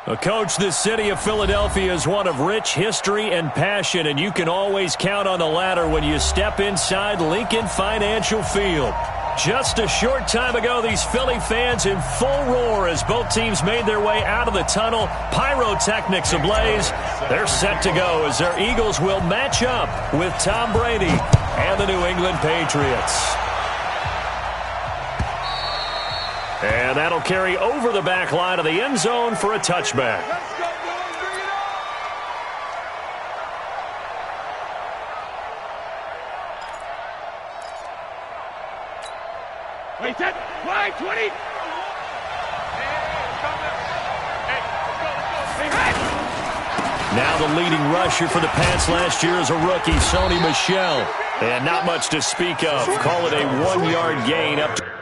Well, Coach, this city of Philadelphia is one of rich history and passion, and you can always count on the latter when you step inside Lincoln Financial Field. Just a short time ago, these Philly fans in full roar as both teams made their way out of the tunnel. Pyrotechnics ablaze. They're set to go as their Eagles will match up with Tom Brady and the New England Patriots. And that'll carry over the back line of the end zone for a touchback. Wait, set, wide, 20. Now the leading rusher for the Pats last year is a rookie, Sony Michel. And not much to speak of. Call it a 1-yard gain up to...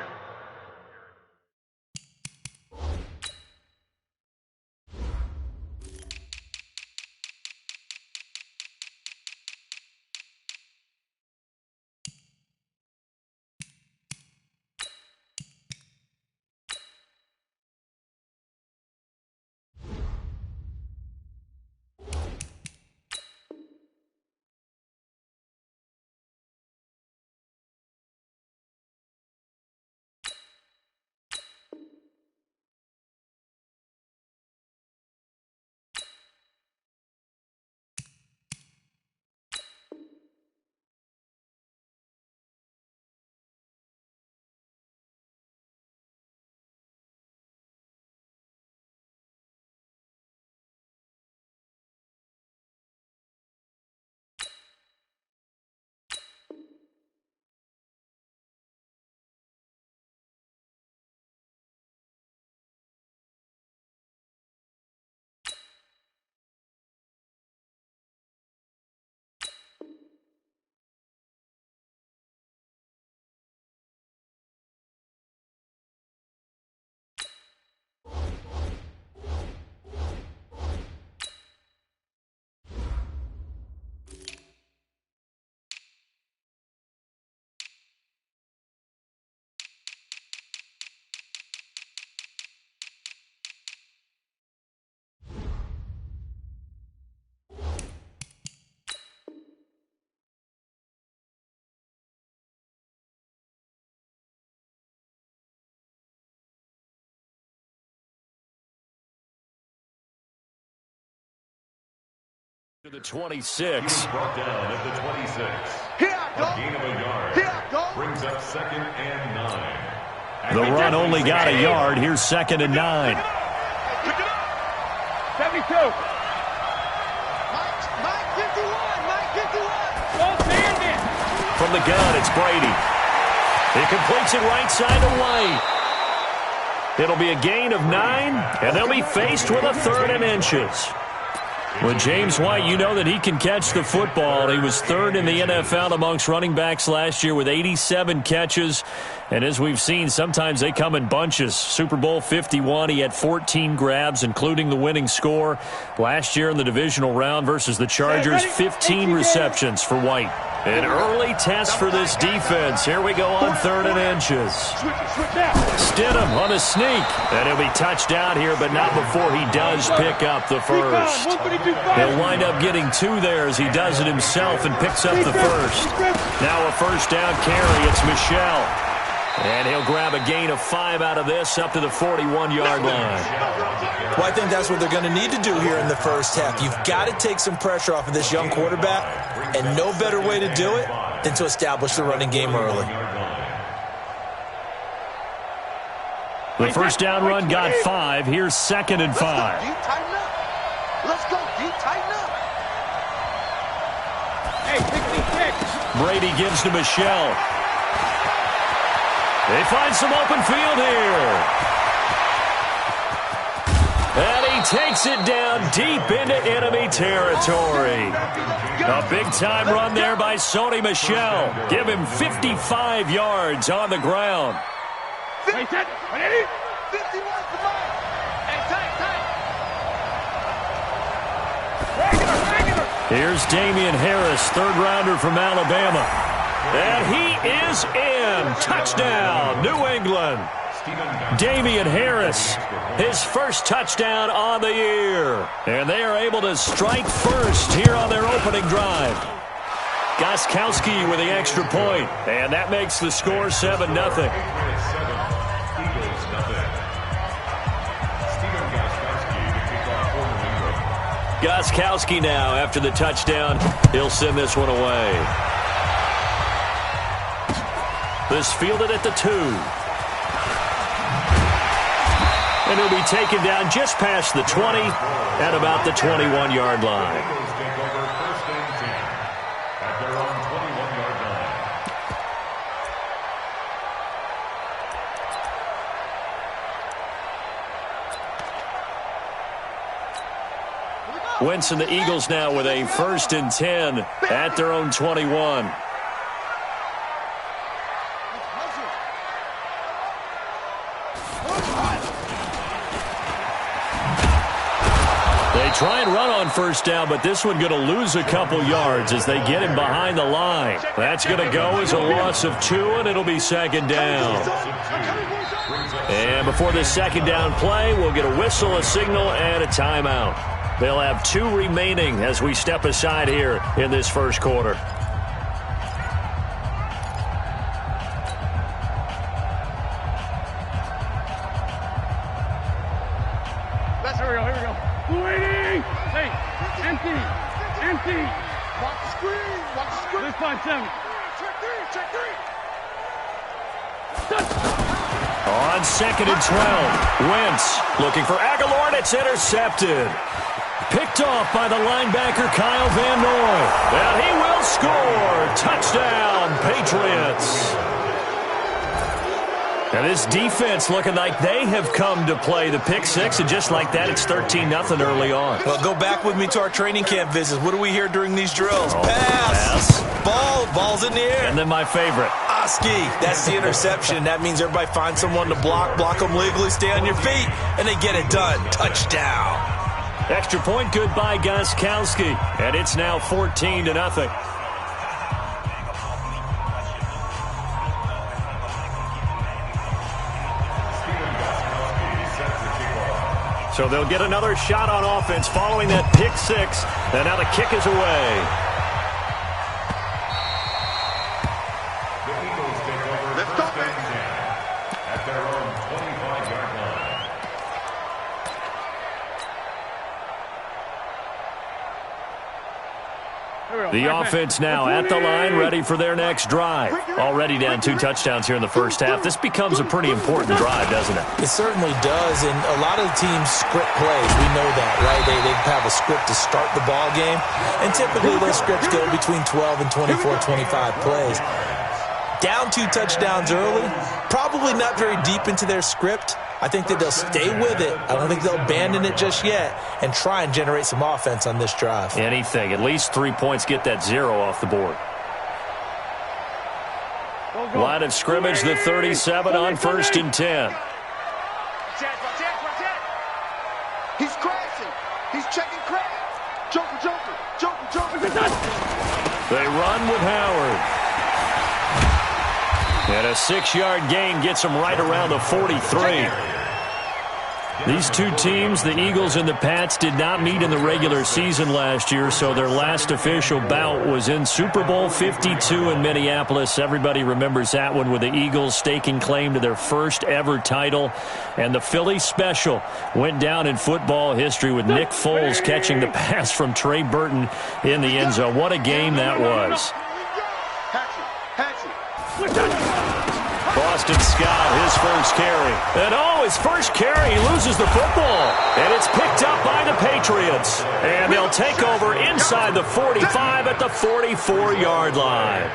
To the 26. Brought down at the 26. A gain of a yard. Brings up 2nd and 9. The run only got a yard. Here's 2nd and 9. 72. Mike 51. From the gun, it's Brady. He completes it right side to White. It'll be a gain of 9, and they'll be faced with a 3rd and inches. With James White, you know that he can catch the football. He was 3rd in the NFL amongst running backs last year with 87 catches. And as we've seen, sometimes they come in bunches. Super Bowl 51, he had 14 grabs, including the winning score. Last year in the divisional round versus the Chargers, 15 receptions for White. An early test for this defense. Here we go on 3rd and inches. Stidham on a sneak. And he'll be touched down here, but not before he does pick up the first. He'll wind up getting 2 there as he does it himself and picks up the first. Now a first down carry. It's Michel. And he'll grab a gain of 5 out of this up to the 41-yard line. Well, I think that's what they're going to need to do here in the first half. You've got to take some pressure off of this young quarterback, and no better way to do it than to establish the running game early. The first down run got 5. Here's 2nd and 5. Let's go, deep, tighten up. Hey, Brady gives to Michel. They find some open field here. And he takes it down deep into enemy territory. A big-time run there by Sony Michel. Give him 55 yards on the ground. Wait, set, 180. 51 for mine. Hey, tight. Regular. Here's Damian Harris, 3rd-rounder from Alabama. And he is in. Touchdown, New England. Damian Harris, his first touchdown on the year. And they are able to strike first here on their opening drive. Gostkowski with the extra point, and that makes the score 7-0. Gostkowski now, after the touchdown, he'll send this one away. This fielded at the 2. And he'll be taken down just past the 20 at about the 21-yard line. Wentz and the Eagles now with a 1st and 10 at their own 21. They try and run on 1st down, but this one going to lose a couple yards as they get him behind the line. That's going to go as a loss of 2, and it'll be 2nd down. And before this 2nd down play, we'll get a whistle, a signal, and a timeout. They'll have 2 remaining as we step aside here in this first quarter. Here we go. Waiting! Hey, empty! Watch the screen! Let's find 7. Check 3! On 2nd and 12, Wentz looking for Aguilar, and it's intercepted. Picked off by the linebacker Kyle Van Noy. And he will score. Touchdown, Patriots. And this defense looking like they have come to play the pick 6, and just like that, it's 13-0 early on. Well, go back with me to our training camp visits. What do we hear during these drills? Oh, pass. Ball's in the air. And then my favorite. Oski, that's the interception. That means everybody finds someone to block them legally, stay on your feet, and they get it done. Touchdown. Extra point good by Gostkowski, and it's now 14-0. So they'll get another shot on offense following that pick 6, and now the kick is away. The Eagles take over first and 10 at their own 25-yard line. The offense now at the line, ready for their next drive. Already down 2 touchdowns here in the first half. This becomes a pretty important drive, doesn't it? It certainly does, and a lot of the teams script plays. We know that, right? They have a script to start the ball game, and typically those scripts go between 12 and 24, 25 plays. Down 2 touchdowns early, probably not very deep into their script. I think that they'll stay with it. I don't think they'll abandon it just yet and try and generate some offense on this drive. Anything. At least 3 points, get that 0 off the board. Line of scrimmage, the 37 on 1st and 10. He's crashing. He's checking crash. Joker. They run with Howard. And a 6-yard gain gets them right around the 43. These 2 teams, the Eagles and the Pats, did not meet in the regular season last year, so their last official bout was in Super Bowl 52 in Minneapolis. Everybody remembers that one with the Eagles staking claim to their first ever title. And the Philly special went down in football history with Nick Foles catching the pass from Trey Burton in the end zone. What a game that was. Boston Scott, his first carry. And his first carry, he loses the football. And it's picked up by the Patriots. And they'll take over inside the 45 at the 44-yard line.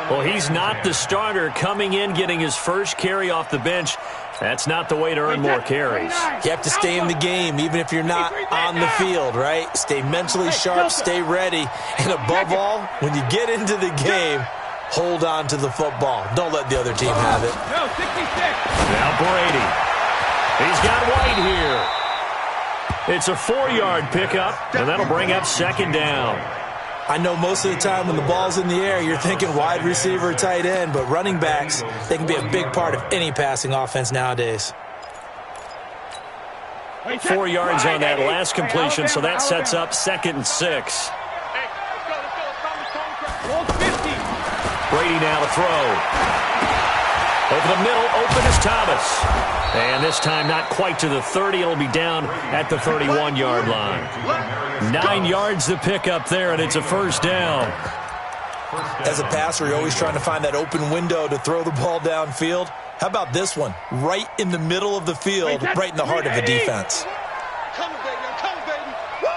Well, he's not the starter coming in, getting his first carry off the bench. That's not the way to earn more carries. You have to stay in the game, even if you're not on the field, right? Stay mentally sharp, stay ready. And above all, when you get into the game, hold on to the football. Don't let the other team have it. Now Brady. He's got White here. It's a 4-yard pickup, and that'll bring up 2nd down. I know most of the time when the ball's in the air, you're thinking wide receiver, tight end, but running backs, they can be a big part of any passing offense nowadays. 4 yards on that last completion, so that sets up 2nd and 6. Brady now to throw. Over the middle, open is Thomas. And this time not quite to the 30. It'll be down at the 31-yard line. 9 yards to pick up there, and it's a first down. As a passer, you're always trying to find that open window to throw the ball downfield. How about this one? Right in the middle of the field, right in the heart of the defense. Come, baby. Come, baby. Woo!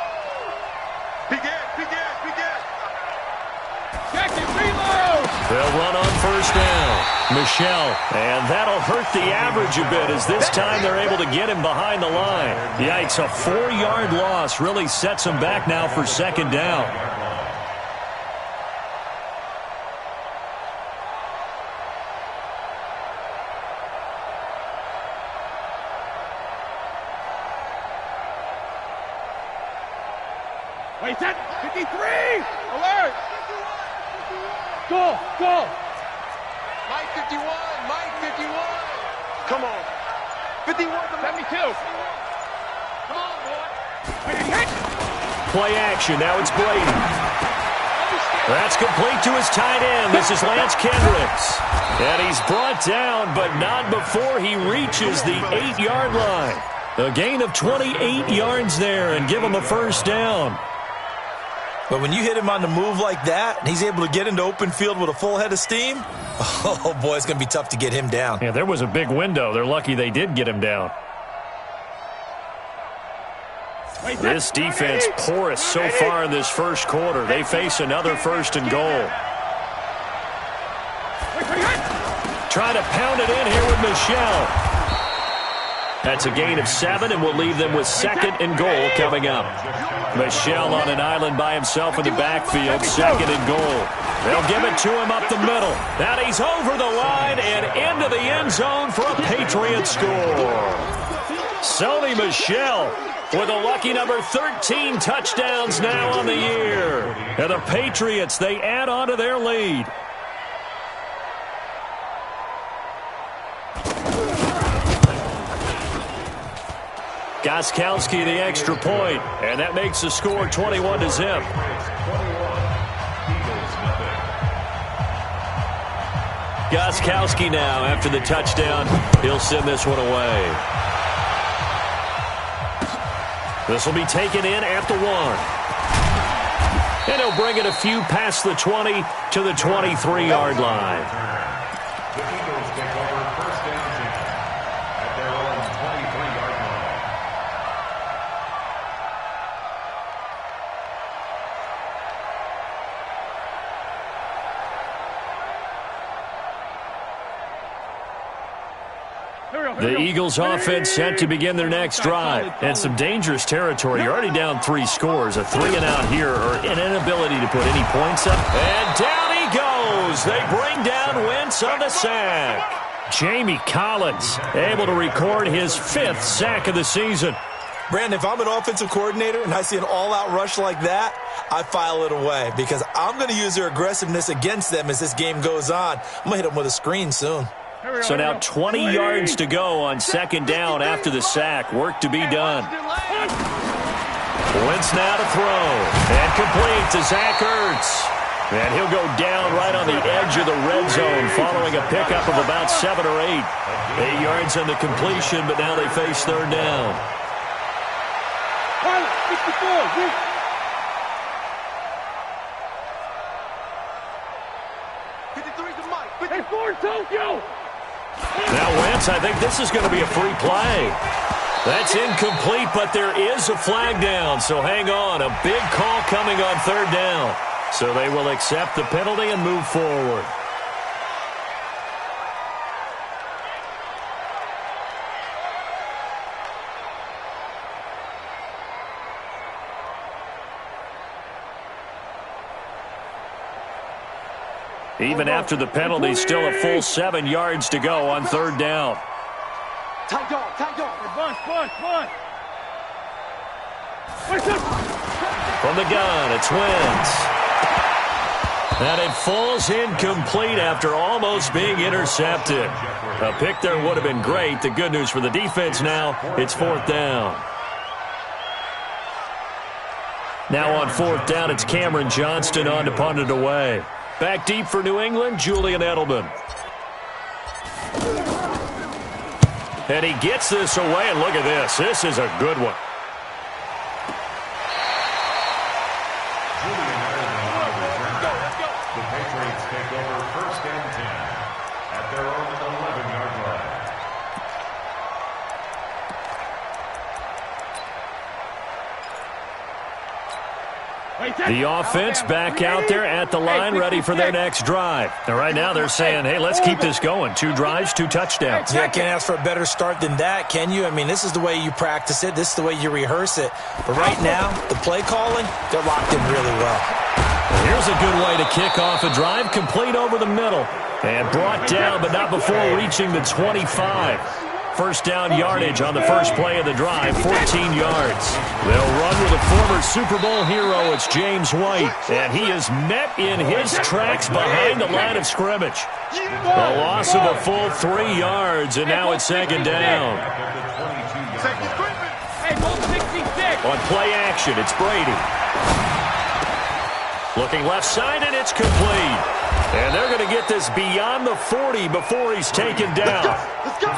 Big ass, big ass, big ass. Jackson, reload. They'll run on first down. Michelle, and that'll hurt the average a bit as this time they're able to get him behind the line. Yikes, a 4-yard loss really sets him back now for 2nd down. Wait, set. 53. Alert. Go, go. Mike 51, Mike 51. Come on. 51 to 72. Come on, boy. Play action. Now it's Brady. That's complete to his tight end. This is Lance Kendricks. And he's brought down, but not before he reaches the 8-yard line. A gain of 28 yards there and give him a first down. But when you hit him on the move like that, and he's able to get into open field with a full head of steam, oh, boy, it's going to be tough to get him down. Yeah, there was a big window. They're lucky they did get him down. This defense porous so far in this first quarter. They face another 1st and goal. Trying to pound it in here with Michelle. That's a gain of 7, and we'll leave them with 2nd and goal coming up. Michelle on an island by himself in the backfield, 2nd and goal. They'll give it to him up the middle. And he's over the line and into the end zone for a Patriot score. Sony Michel with a lucky number 13 touchdowns now on the year. And the Patriots, they add on to their lead. Gostkowski the extra point, and that makes the score 21-0. Gostkowski now after the touchdown. He'll send this one away. This will be taken in at the 1. And he'll bring it a few past the 20 to the 23-yard line. The Eagles take over first down at their own 23-yard line. The Eagles offense set to begin their next drive. And some dangerous territory. You're already down 3 scores. A 3-and-out here or an inability to put any points up. And down he goes. They bring down Wentz on the sack. Jamie Collins able to record his 5th sack of the season. Brandon, if I'm an offensive coordinator and I see an all-out rush like that, I file it away because I'm going to use their aggressiveness against them as this game goes on. I'm going to hit them with a screen soon. So now 20 yards to go on 2nd down after the sack. Work to be done. Wentz now to throw. And complete to Zach Ertz. And he'll go down right on the edge of the red zone following a pickup of about 7 or 8. 8 yards on the completion, but now they face 3rd down. 54 Tokyo. Now Wentz, I think this is going to be a free play. That's incomplete, but there is a flag down, so hang on. A big call coming on 3rd down. So they will accept the penalty and move forward. Even after the penalty, still a full 7 yards to go on 3rd down. Tight dog, tight dog. Bunch. From the gun, it's Wentz. And it falls incomplete after almost being intercepted. A pick there would have been great. The good news for the defense now, it's 4th down. Now on 4th down, it's Cameron Johnston on to punt it away. Back deep for New England, Julian Edelman. And he gets this away, and look at this. This is a good one. The Patriots take over 1st and 10 at their own 11-yard line. The offense back out there at the line, ready for their next drive. And right now they're saying, hey, let's keep this going. 2 drives, 2 touchdowns. Yeah, can't ask for a better start than that, can you? I mean, this is the way you practice it. This is the way you rehearse it. But right now, the play calling, they're locked in really well. Here's a good way to kick off a drive, complete over the middle. And brought down, but not before reaching the 25. First down yardage on the first play of the drive, 14 yards. They'll run with a former Super Bowl hero. It's James White, and he is met in his tracks behind the line of scrimmage. A loss of a full 3 yards, and now it's 2nd down. On play action, it's Brady. Looking left side, and it's complete. And they're going to get this beyond the 40 before he's taken down.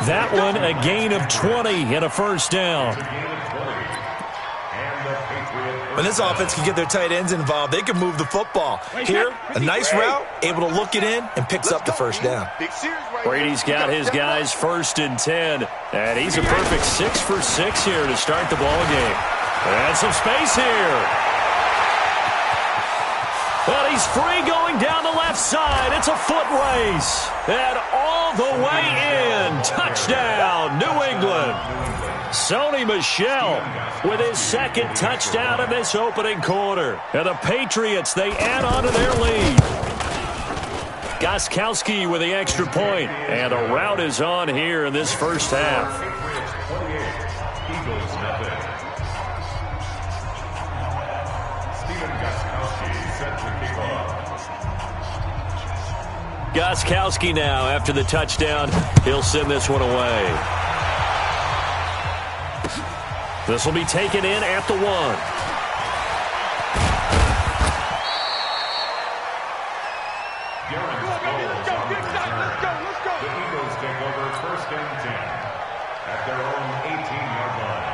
That one, a gain of 20 and a first down. When this offense can get their tight ends involved, they can move the football. Here, a nice route, able to look it in, and picks up the first down. Brady's got his guys 1st and 10. And he's a perfect 6 for 6 here to start the ball game. And some space here. Well, he's free going down the left side. It's a foot race. And all the way in. Touchdown, New England. Sony Michel with his 2nd touchdown in this opening quarter. And the Patriots, they add on to their lead. Gostkowski with the extra point. And a rout is on here in this first half. Gostkowski now, after the touchdown, he'll send this one away. This will be taken in at the 1. The Eagles take over 1st and 10 at their own 18-yard line.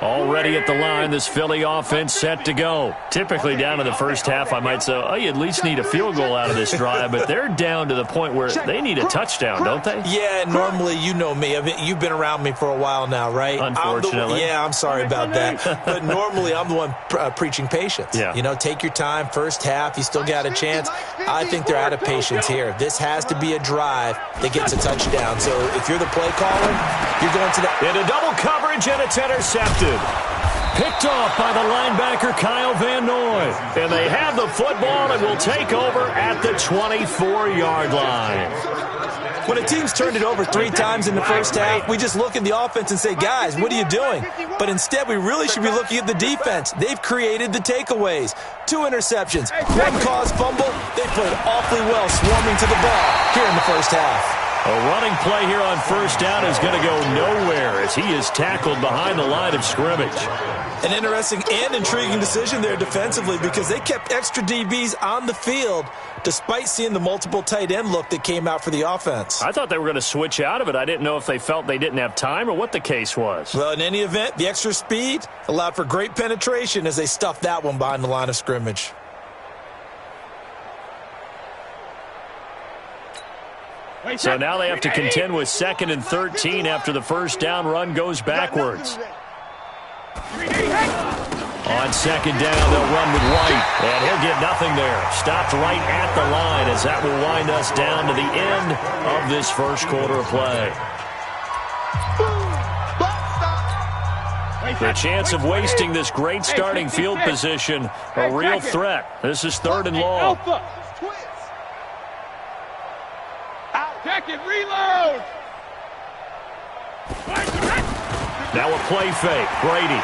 Already at the line, this Philly offense set to go. Typically down to the first half, I might say, oh, you at least need a field goal out of this drive, but they're down to the point where they need a touchdown, don't they? Yeah, normally, you know me. I mean, you've been around me for a while now, right? Unfortunately. I'm sorry about that. But normally, I'm the one preaching patience. Yeah. You know, take your time. First half, you still got a chance. I think they're out of patience here. This has to be a drive that gets a touchdown. So if you're the play caller, you're going to the... Into double coverage, and it's intercepted. Picked off by the linebacker, Kyle Van Noy. And they have the football and will take over at the 24-yard line. When a team's turned it over 3 times in the first half, we just look at the offense and say, guys, what are you doing? But instead, we really should be looking at the defense. They've created the takeaways. 2 interceptions, 1 caused fumble. They played awfully well swarming to the ball here in the first half. A running play here on first down is going to go nowhere as he is tackled behind the line of scrimmage. An interesting and intriguing decision there defensively because they kept extra DBs on the field despite seeing the multiple tight end look that came out for the offense. I thought they were going to switch out of it. I didn't know if they felt they didn't have time or what the case was. Well, in any event, the extra speed allowed for great penetration as they stuffed that one behind the line of scrimmage. So now they have to contend with 2nd and 13 after the first down run goes backwards. On 2nd down, they'll run with White, and he'll get nothing there. Stopped right at the line as that will wind us down to the end of this first quarter of play. The chance of wasting this great starting field position, a real threat. This is 3rd and long. Check it, reload! Now a play fake. Brady.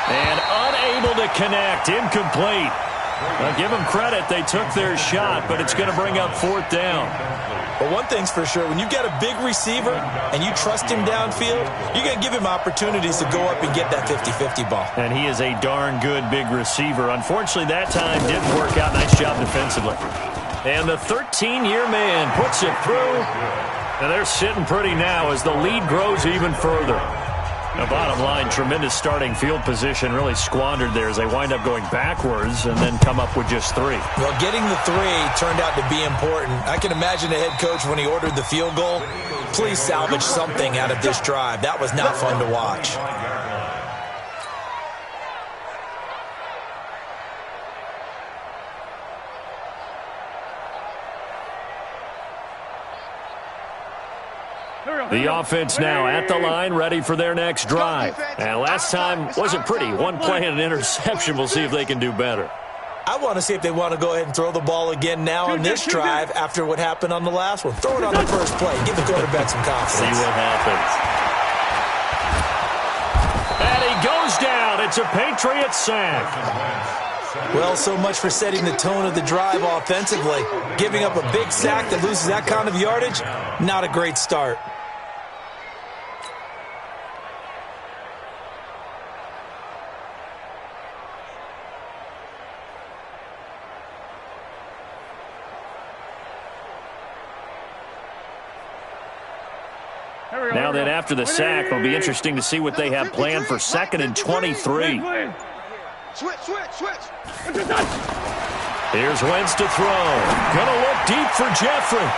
And unable to connect. Incomplete. Now give them credit. They took their shot, but it's going to bring up 4th down. But one thing's for sure, when you get a big receiver and you trust him downfield, you're going to give him opportunities to go up and get that 50-50 ball. And he is a darn good big receiver. Unfortunately, that time didn't work out. Nice job defensively. And the 13-year man puts it through. And they're sitting pretty now as the lead grows even further. The bottom line, tremendous starting field position, really squandered there as they wind up going backwards and then come up with just 3. Well, getting the 3 turned out to be important. I can imagine the head coach when he ordered the field goal. Please salvage something out of this drive. That was not fun to watch. The offense now at the line, ready for their next drive. And last time wasn't pretty. One play and an interception. We'll see if they can do better. I want to see if they want to go ahead and throw the ball again now on this drive after what happened on the last one. Throw it on the first play. Give the quarterback some confidence. See what happens. And he goes down. It's a Patriot sack. Well, so much for setting the tone of the drive offensively. Giving up a big sack that loses that kind of yardage, not a great start. Now then, after the sack, it'll be interesting to see what they have planned for 2nd and 23. Switch. Here's Wentz to throw. Gonna look deep for Jeffrey.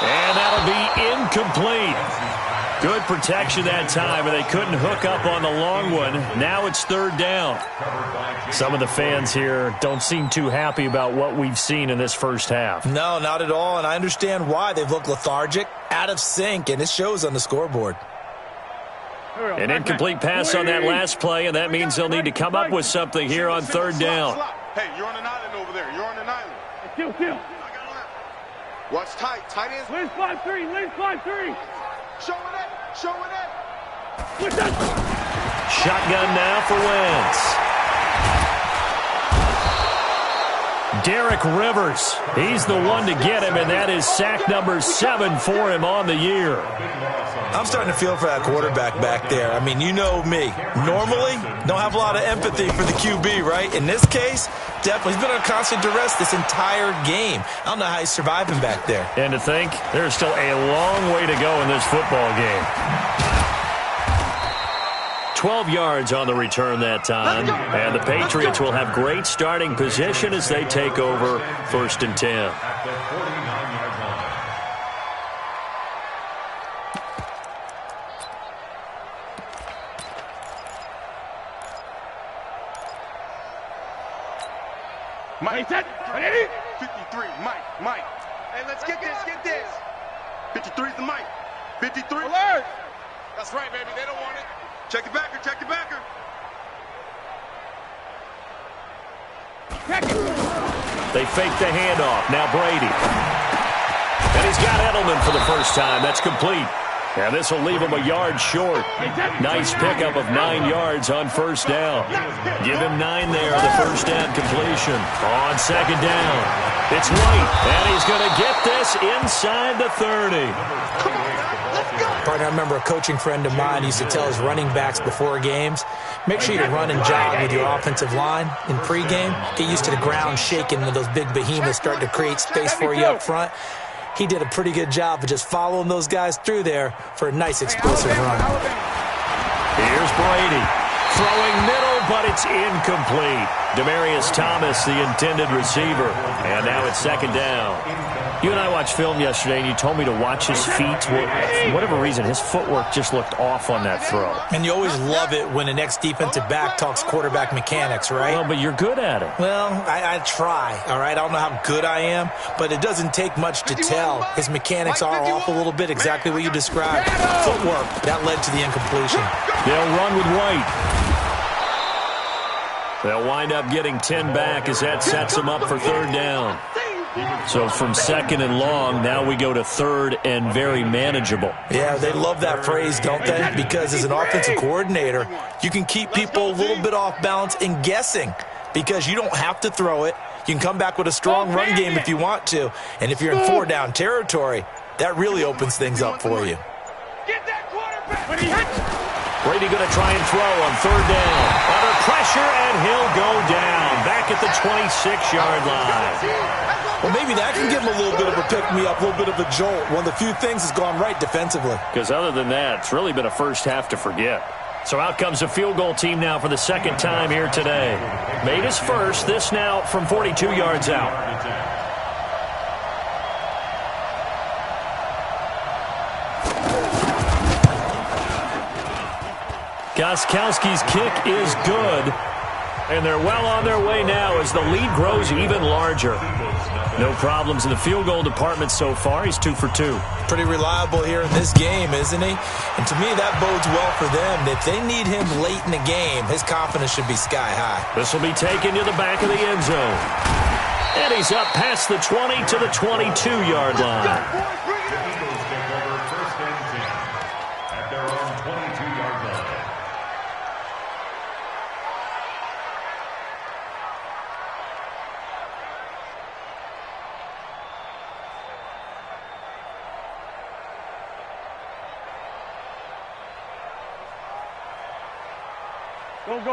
And that'll be incomplete. Good protection that time, and they couldn't hook up on the long one. Now it's 3rd down. Some of the fans here don't seem too happy about what we've seen in this first half. No, not at all, and I understand why. They've looked lethargic, out of sync, and it shows on the scoreboard. An incomplete pass on that last play, and that means they'll need to come up with something here on 3rd down. Hey, you're on an island over there. You're on an island. Kill. Watch tight ends. Lane's 5-3. Show it. Shotgun now for Wentz. Derek Rivers, he's the one to get him, and that is sack number 7 for him on the year. I'm starting to feel for that quarterback back there. I mean, you know me. Normally, don't have a lot of empathy for the QB, right? In this case, definitely. He's been under constant duress this entire game. I don't know how he's surviving back there. And to think, there's still a long way to go in this football game. 12 yards on the return that time. And the Patriots will have great starting position as they take over 1st and 10. Mike, 53, Mike. Hey, let's get this. 53's the Mike. 53. Alert! That's right, baby. They don't want it. Check your backer. They fake the handoff. Now Brady. And he's got Edelman for the first time. That's complete. And this will leave him a yard short. Nice pickup of 9 yards on 1st down. Give him 9 there, the 1st down completion. On 2nd down, it's White, and he's going to get this inside the 30. Partner, I remember a coaching friend of mine used to tell his running backs before games, make sure you run and jog with your offensive line in pregame. Get used to the ground shaking when those big behemoths start to create space for you up front. He did a pretty good job of just following those guys through there for a nice explosive run. Here's Brady. Throwing middle, but it's incomplete. Demaryius Thomas, the intended receiver. And now it's 2nd down. You and I watched film yesterday, and you told me to watch his feet. Well, for whatever reason, his footwork just looked off on that throw. And you always love it when the next defensive back talks quarterback mechanics, right? Well, but you're good at it. Well, I try, all right? I don't know how good I am, but it doesn't take much to tell. His mechanics are off a little bit, exactly what you described. Footwork, that led to the incompletion. They'll run with White. They'll wind up getting 10 back as that sets them up for 3rd down. So from second and long, now we go to third and very manageable. Yeah, they love that phrase, don't they? Because as an offensive coordinator, you can keep people a little bit off balance and guessing because you don't have to throw it. You can come back with a strong run game if you want to. And if you're in four-down territory, that really opens things up for you. Get that quarterback. Brady going to try and throw on third down. Under pressure, and he'll go down. Back at the 26-yard line. Well, maybe that can give him a little bit of a pick-me-up, a little bit of a jolt. One of the few things that's gone right defensively. Because other than that, it's really been a first half to forget. So out comes a field goal team now for the second time here today. Made his first, this now from 42 yards out. Gostkowski's kick is good. And they're well on their way now as the lead grows even larger. No problems in the field goal department so far. He's 2 for 2. Pretty reliable here in this game, isn't he? And to me, that bodes well for them. If they need him late in the game, his confidence should be sky high. This will be taken to the back of the end zone. And he's up past the 20 to the 22-yard line.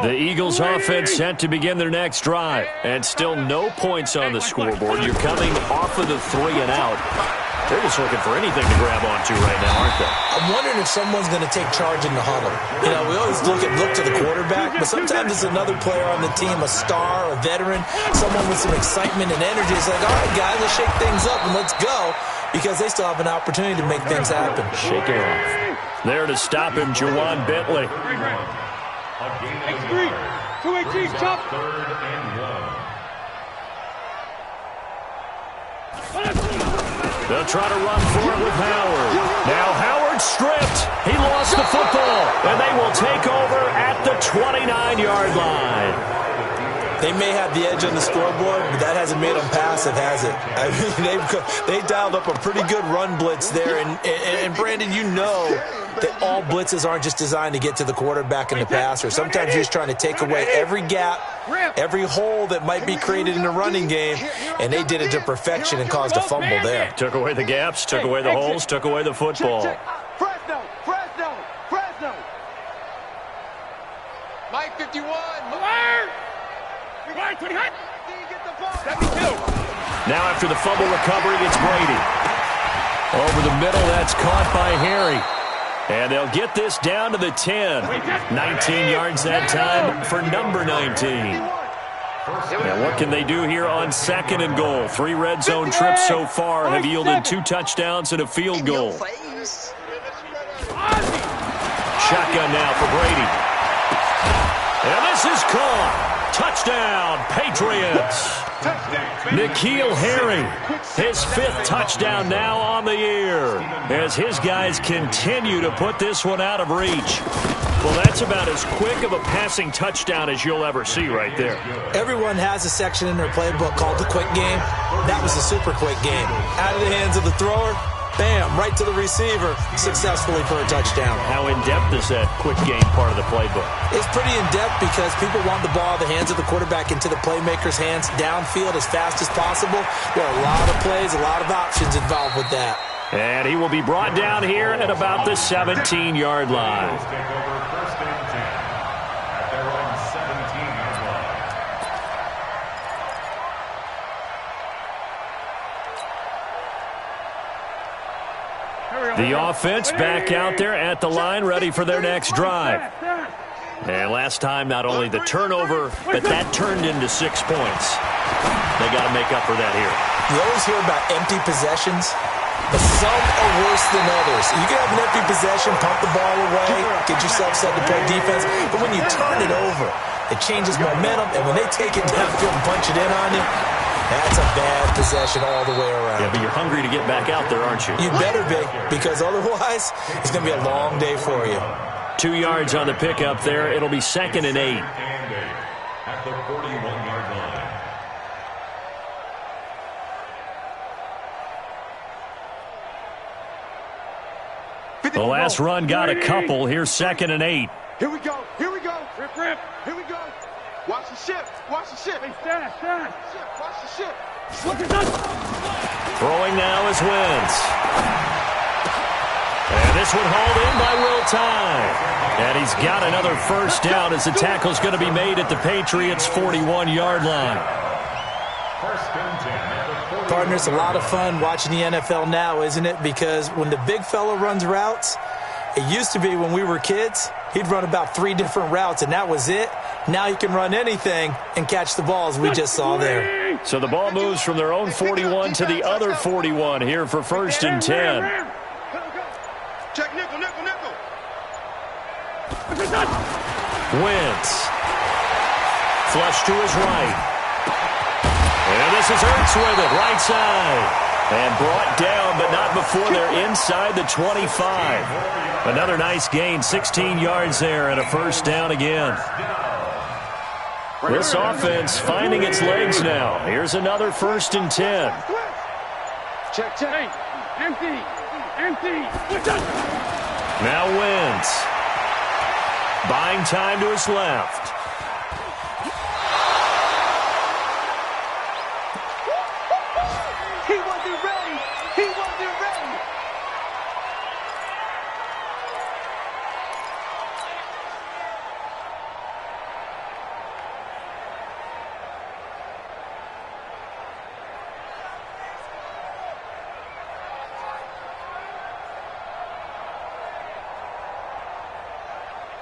The Eagles offense set to begin their next drive. And still no points on the scoreboard. You're coming off of the 3 and out. They're just looking for anything to grab onto right now, aren't they? I'm wondering if someone's going to take charge in the huddle. You know, we always look to the quarterback, but sometimes it's another player on the team, a star, a veteran, someone with some excitement and energy. It's like, all right, guys, let's shake things up and let's go, because they still have an opportunity to make things happen. Shake it off. There to stop him, Juwan Bentley. X3, 218, chop. Third and 1. They'll try to run for it with Howard. Now Howard stripped. He lost the football, and they will take over at the 29-yard line. They may have the edge on the scoreboard, but that hasn't made them passive, has it? I mean, they dialed up a pretty good run blitz there. And Brandon, you know that all blitzes aren't just designed to get to the quarterback and the passer. Sometimes you're just trying to take away every gap, every hole that might be created in the running game, and they did it to perfection and caused a fumble there. Took away the gaps, took away the holes, took away the football. Fresno. Mike 51. Now after the fumble recovery, it's Brady. Over the middle, that's caught by Harry. And they'll get this down to the 10. 19 yards that time for number 19. Now what can they do here on second and goal? 3 red zone trips so far have yielded 2 touchdowns and a field goal. Shotgun now for Brady. And this is caught. Touchdown, Patriots. N'Keal Harry, his 5th touchdown now on the year as his guys continue to put this one out of reach. Well, that's about as quick of a passing touchdown as you'll ever see right there. Everyone has a section in their playbook called the quick game. That was a super quick game. Out of the hands of the thrower, bam, right to the receiver, successfully for a touchdown. How in-depth is that quick game part of the playbook? It's pretty in-depth because people want the ball in the hands of the quarterback into the playmaker's hands downfield as fast as possible. There are a lot of plays, a lot of options involved with that. And he will be brought down here at about the 17-yard line. The offense back out there at the line, ready for their next drive. And last time, not only the turnover, but that turned into 6 points. They got to make up for that here. You always hear about empty possessions, but some are worse than others. You can have an empty possession, pump the ball away, get yourself set to play defense, but when you turn it over, it changes momentum, and when they take it downfield and punch it in on you, that's a bad possession all the way around. Yeah, but you're hungry to get back out there, aren't you? You better be, because otherwise, it's going to be a long day for you. 2 yards on the pickup there. It'll be 2nd and 8. At the 41-yard line. The last run got a couple. Here's 2nd and 8. Here we go. Here we go. Rip, rip. Here we go. Watch the ship. Watch the ship. Hey, stand. Watch the ship. Look at that. Throwing now is Wentz. And this one hauled in by Will Tye. And he's got another first down as the tackle's going to be made at the Patriots' 41-yard line. Partner, it's a lot of fun watching the NFL now, isn't it? Because when the big fella runs routes, it used to be when we were kids, he'd run about 3 different routes, and that was it. Now he can run anything and catch the balls we just saw there. So the ball moves from their own 41 to the other 41 here for 1st and 10. Check nickel. Wentz. Flush to his right. And this is Ertz with it, right side. And brought down, but not before they're inside the 25. Another nice gain, 16 yards there, and a first down again. This offense finding its legs now. Here's another 1st and 10. Check. Hey, empty. Now Wentz. Buying time to his left. He wasn't ready.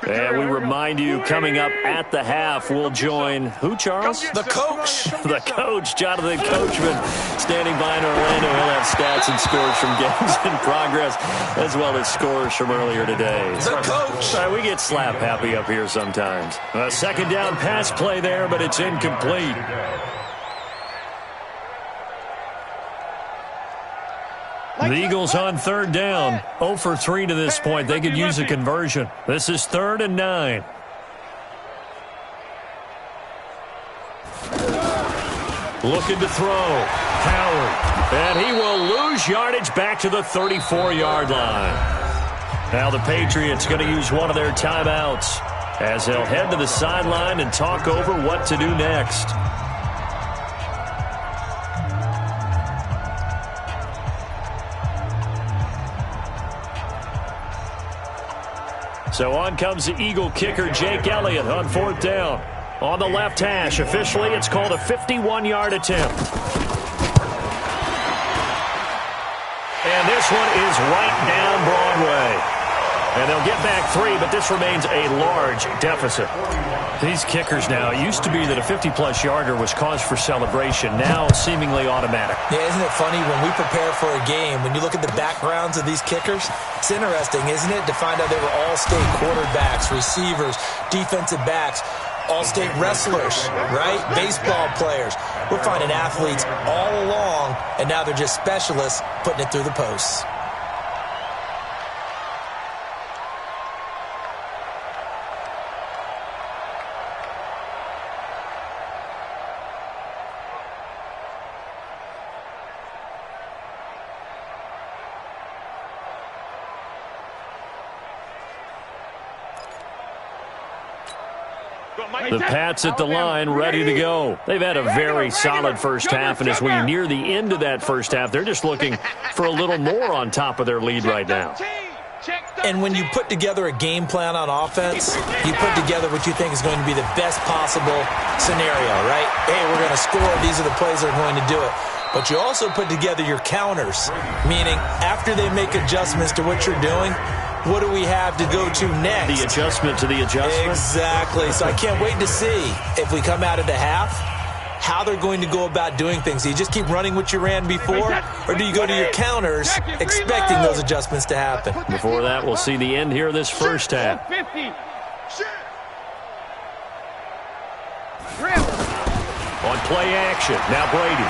And we remind you, coming up at the half, we'll join who, Charles? The coach. The coach, Jonathan Coachman, standing by in Orlando. He'll have stats and scores from games in progress, as well as scores from earlier today. The coach. We get slap happy up here sometimes. A 2nd down pass play there, but it's incomplete. The Eagles on 3rd down. 0 for 3 to this point. They could use a conversion. This is 3rd and 9. Looking to throw. Howard. And he will lose yardage back to the 34-yard line. Now the Patriots going to use one of their timeouts as they'll head to the sideline and talk over what to do next. So on comes the Eagle kicker, Jake Elliott, on 4th down. On the left hash, officially, it's called a 51-yard attempt. And this one is right down Broadway. And they'll get back 3, but this remains a large deficit. These kickers now, it used to be that a 50-plus yarder was cause for celebration, now seemingly automatic. Yeah, isn't it funny when we prepare for a game, when you look at the backgrounds of these kickers, it's interesting, isn't it, to find out they were all-state quarterbacks, receivers, defensive backs, all-state wrestlers, right? Baseball players. We're finding athletes all along, and now they're just specialists putting it through the posts. The Pats at the line, ready to go. They've had a very solid first half, and as we near the end of that first half, they're just looking for a little more on top of their lead right now. And when you put together a game plan on offense, you put together what you think is going to be the best possible scenario, right? Hey, we're going to score. These are the plays that are going to do it. But you also put together your counters, meaning after they make adjustments to what you're doing, what do we have to go to next? The adjustment to the adjustment? Exactly. So I can't wait to see if we come out of the half, how they're going to go about doing things. Do you just keep running what you ran before, or do you go to your counters expecting those adjustments to happen? Before that, we'll see the end here of this first half. 50. On play action, now Brady.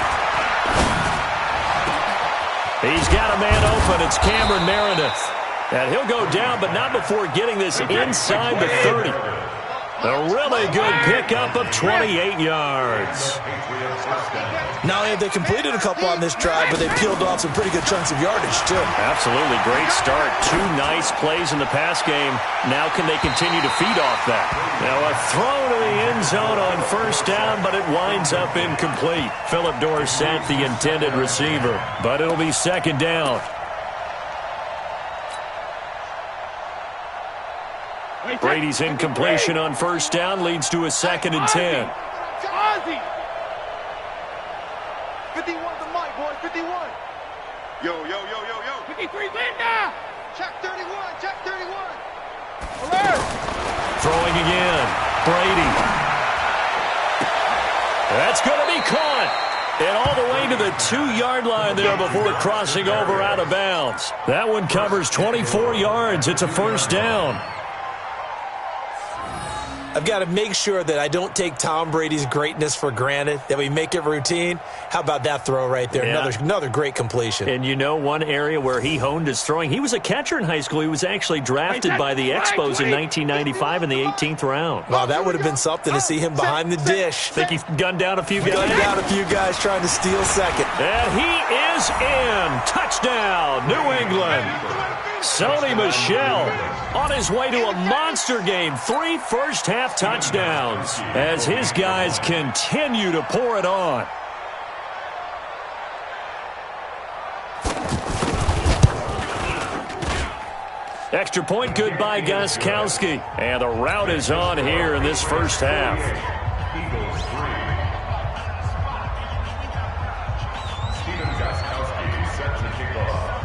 He's got a man open. It's Cameron Meredith. And he'll go down, but not before getting this inside the 30. A really good pickup of 28 yards. Not only have they completed a couple on this drive, but they peeled off some pretty good chunks of yardage, too. Absolutely. Great start. 2 nice plays in the pass game. Now can they continue to feed off that? Now a throw to the end zone on first down, but it winds up incomplete. Phillip Dorsett, the intended receiver, but it'll be second down. Brady's incompletion on first down leads to a 2nd and 10. 51 to Mike, boys, 51. Yo. 53, Linda. Check 31, check 31. Alert. Throwing again. Brady. That's going to be caught. And all the way to the 2-yard line there before crossing over out of bounds. That one covers 24 yards. It's a first down. I've got to make sure that I don't take Tom Brady's greatness for granted, that we make it routine. How about that throw right there? Yeah. Another great completion. And you know one area where he honed his throwing? He was a catcher in high school. He was actually drafted by the Expos in 1995 in the 18th round. Wow, that would have been something to see him behind the dish. Think he gunned down a few guys? Gunned down a few guys trying to steal second. And he is in. Touchdown, New England. Sony Michel on his way to a monster game. 3 first-half touchdowns as his guys continue to pour it on. Extra point good by Gostkowski. And the route is on here in this first half. Eagles 3. Steven Gostkowski set to kick off.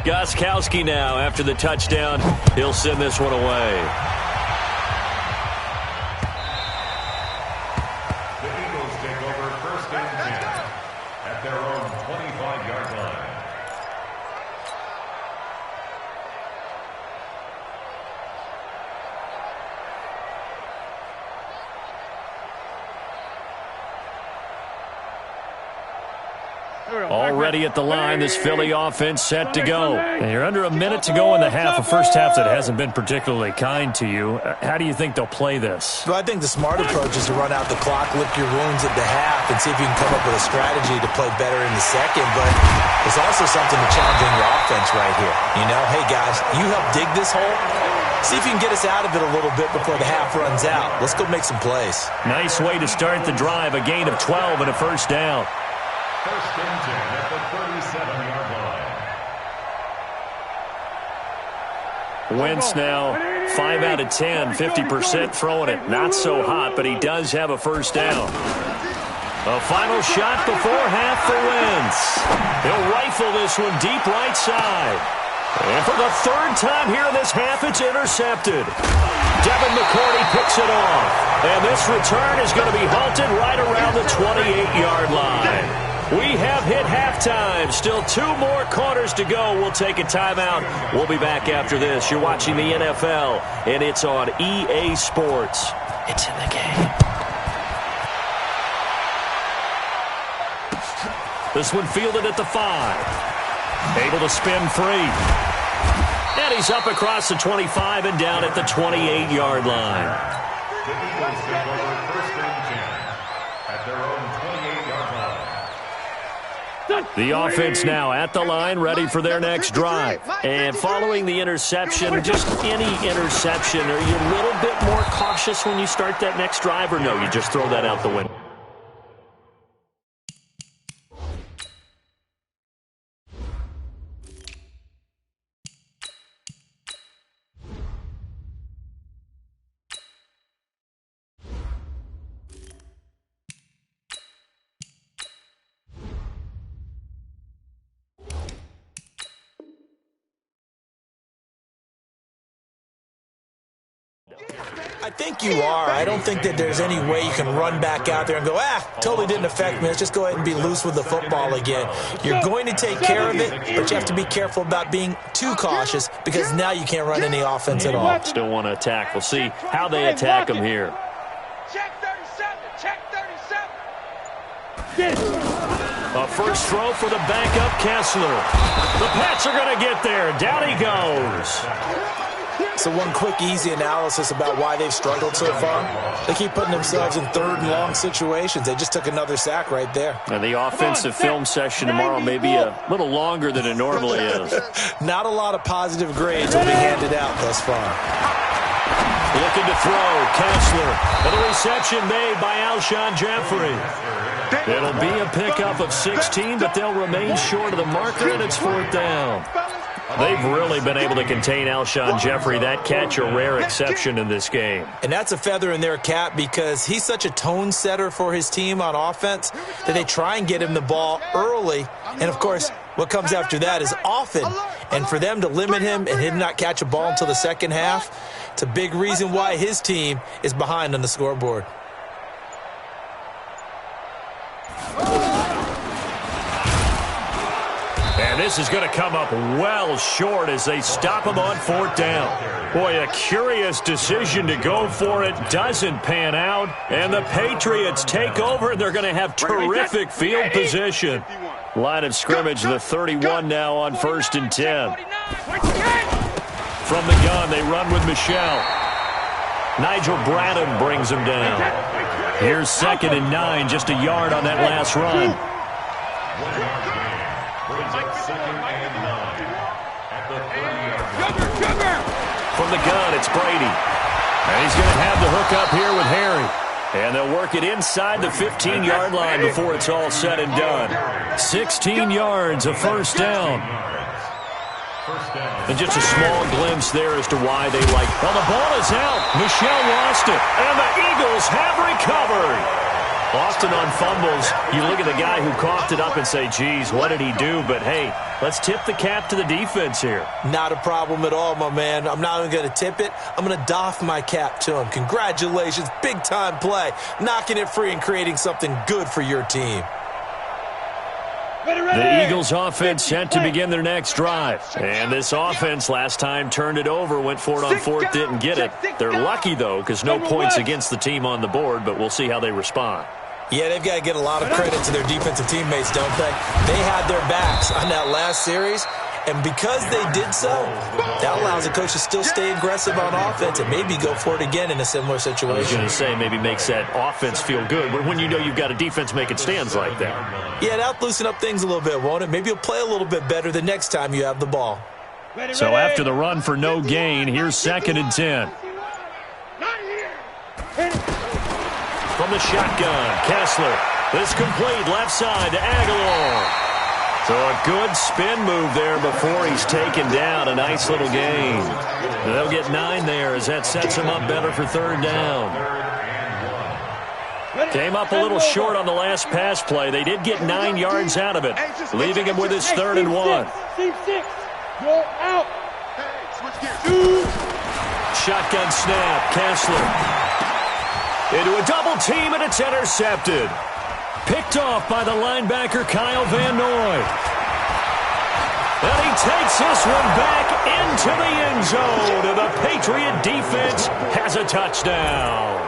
Gostkowski now, after the touchdown, he'll send this one away. The Eagles take over 1st and 10 at their own 25-yard line. Already at the line, this Philly offense set to go. And you're under a minute to go in the half, a first half that hasn't been particularly kind to you. How do you think they'll play this? Well, I think the smart approach is to run out the clock, lick your wounds at the half, and see if you can come up with a strategy to play better in the second. But there's also something to challenging your offense right here. You know, hey, guys, you help dig this hole. See if you can get us out of it a little bit before the half runs out. Let's go make some plays. Nice way to start the drive, a gain of 12 and a first down. 1st and 10 at the 37-yard line. Wentz now 5 out of 10, 50% throwing it. Not so hot, but he does have a first down. A final shot before half for Wentz. He'll rifle this one deep right side. And for the 3rd time here in this half, it's intercepted. Devin McCourty picks it off. And this return is going to be halted right around the 28-yard line. We have hit halftime. Still 2 more quarters to go. We'll take a timeout. We'll be back after this. You're watching the NFL, and it's on EA Sports. It's in the game. This one fielded at the 5. Able to spin free. And he's up across the 25 and down at the 28-yard line. The Eagles take over 1st and 10 at their own 28-yard line. The offense now at the line, ready for their next drive. And following the interception, just any interception, are you a little bit more cautious when you start that next drive, or no, you just throw that out the window? I think you are. I don't think that there's any way you can run back out there and go, totally didn't affect me. Let's just go ahead and be loose with the football again. You're going to take care of it, but you have to be careful about being too cautious because now you can't run any offense at all. Still want to attack. We'll see how they attack him here. Check 37, check 37. A first throw for the backup Kessler. The Pats are going to get there. Down he goes. So one quick, easy analysis about why they've struggled so far. They keep putting themselves in third and long situations. They just took another sack right there. And the offensive film session tomorrow may be a little longer than it normally is. Not a lot of positive grades will be handed out thus far. Looking to throw, Kessler. And the reception made by Alshon Jeffrey. It'll be a pickup of 16, but they'll remain short of the marker, and it's 4th down. They've really been able to contain Alshon Jeffrey. That catch a rare exception in this game. And that's a feather in their cap because he's such a tone setter for his team on offense that they try and get him the ball early. And, of course, what comes after that is often. And for them to limit him and him not catch a ball until the second half, it's a big reason why his team is behind on the scoreboard. And this is going to come up well short as they stop him on 4th down. Boy, a curious decision to go for it. Doesn't pan out. And the Patriots take over, and they're going to have terrific field position. Line of scrimmage, the 31 now on 1st and 10. From the gun, they run with Michelle. Nigel Bradham brings him down. Here's 2nd and 9, just a yard on that last run. From the gun, it's Brady. And he's going to have the hook up here with Harry. And they'll work it inside the 15-yard line before it's all said and done. 16 yards, a 1st down. And just a small glimpse there as to why they like. Well, the ball is out. Michelle lost it. And the Eagles have recovered. Often on fumbles, you look at the guy who coughed it up and say, geez, what did he do? But, hey, let's tip the cap to the defense here. Not a problem at all, my man. I'm not even going to tip it. I'm going to doff my cap to him. Congratulations. Big-time play. Knocking it free and creating something good for your team. The Eagles offense set to begin their next drive. And this offense last time turned it over, went for it on 4th, didn't get it. They're lucky, though, because no points against the team on the board, but we'll see how they respond. Yeah, they've got to get a lot of credit to their defensive teammates, don't they? They had their backs on that last series, and because they did so, that allows the coach to still stay aggressive on offense and maybe go for it again in a similar situation. I was going to say maybe makes that offense feel good, but when you know you've got a defense making stands like that. Yeah, that'll loosen up things a little bit, won't it? Maybe you'll play a little bit better the next time you have the ball. So after the run for no gain, here's 2nd and 10. From the shotgun, Kessler. This complete left side to Aguilar. So a good spin move there before he's taken down. A nice little gain. They'll get 9 there as that sets him up better for 3rd down. Came up a little short on the last pass play. They did get 9 yards out of it, leaving him with his 3rd and 1. Shotgun snap, Kessler. Into a double team, and it's intercepted. Picked off by the linebacker, Kyle Van Noy. And he takes this one back into the end zone, and the Patriot defense has a touchdown.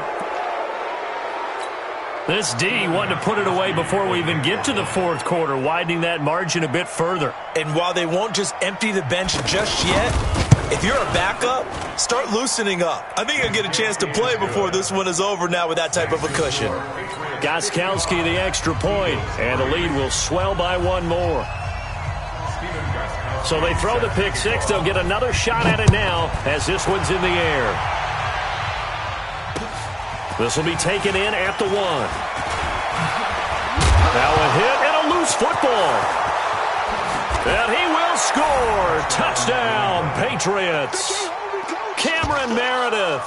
This D wanted to put it away before we even get to the 4th quarter, widening that margin a bit further. And while they won't just empty the bench just yet, if you're a backup, start loosening up. I think you'll get a chance to play before this one is over now with that type of a cushion. Gostkowski the extra point, and the lead will swell by 1 more. So they throw the pick 6. They'll get another shot at it now as this one's in the air. This will be taken in at the 1. Now a hit and a loose football. And he will score. Touchdown, Patriots. Cameron Meredith,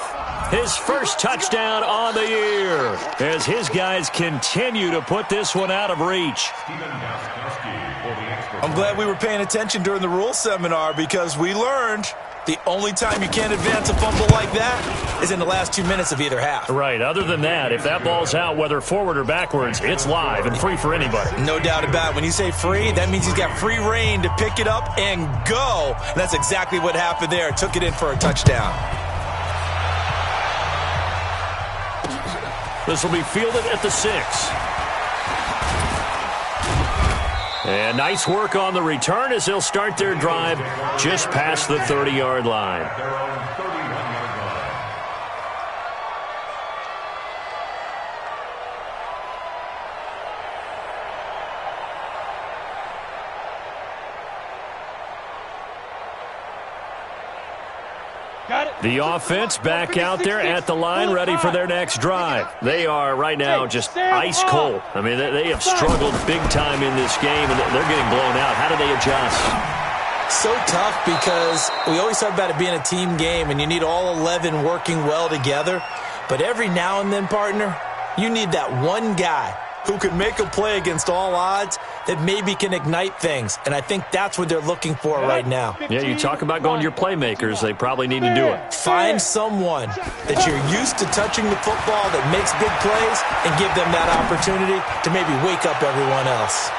his first touchdown on the year as his guys continue to put this one out of reach. I'm glad we were paying attention during the rules seminar because we learned the only time you can't advance a fumble like that is in the last 2 minutes of either half. Right. Other than that, if that ball's out, whether forward or backwards, it's live and free for anybody. No doubt about it. When you say free, that means he's got free reign to pick it up and go. And that's exactly what happened there. Took it in for a touchdown. This will be fielded at the 6. And nice work on the return as they'll start their drive just past the 30-yard line. Their own 31-yard line. The offense back out there at the line, ready for their next drive. They are right now just ice cold. I mean, they have struggled big time in this game, and they're getting blown out. How do they adjust? So tough because we always talk about it being a team game, and you need all 11 working well together. But every now and then, partner, you need that one guy who can make a play against all odds that maybe can ignite things. And I think that's what they're looking for right now. Yeah, you talk about going to your playmakers. They probably need to do it. Find someone that you're used to touching the football that makes big plays and give them that opportunity to maybe wake up everyone else.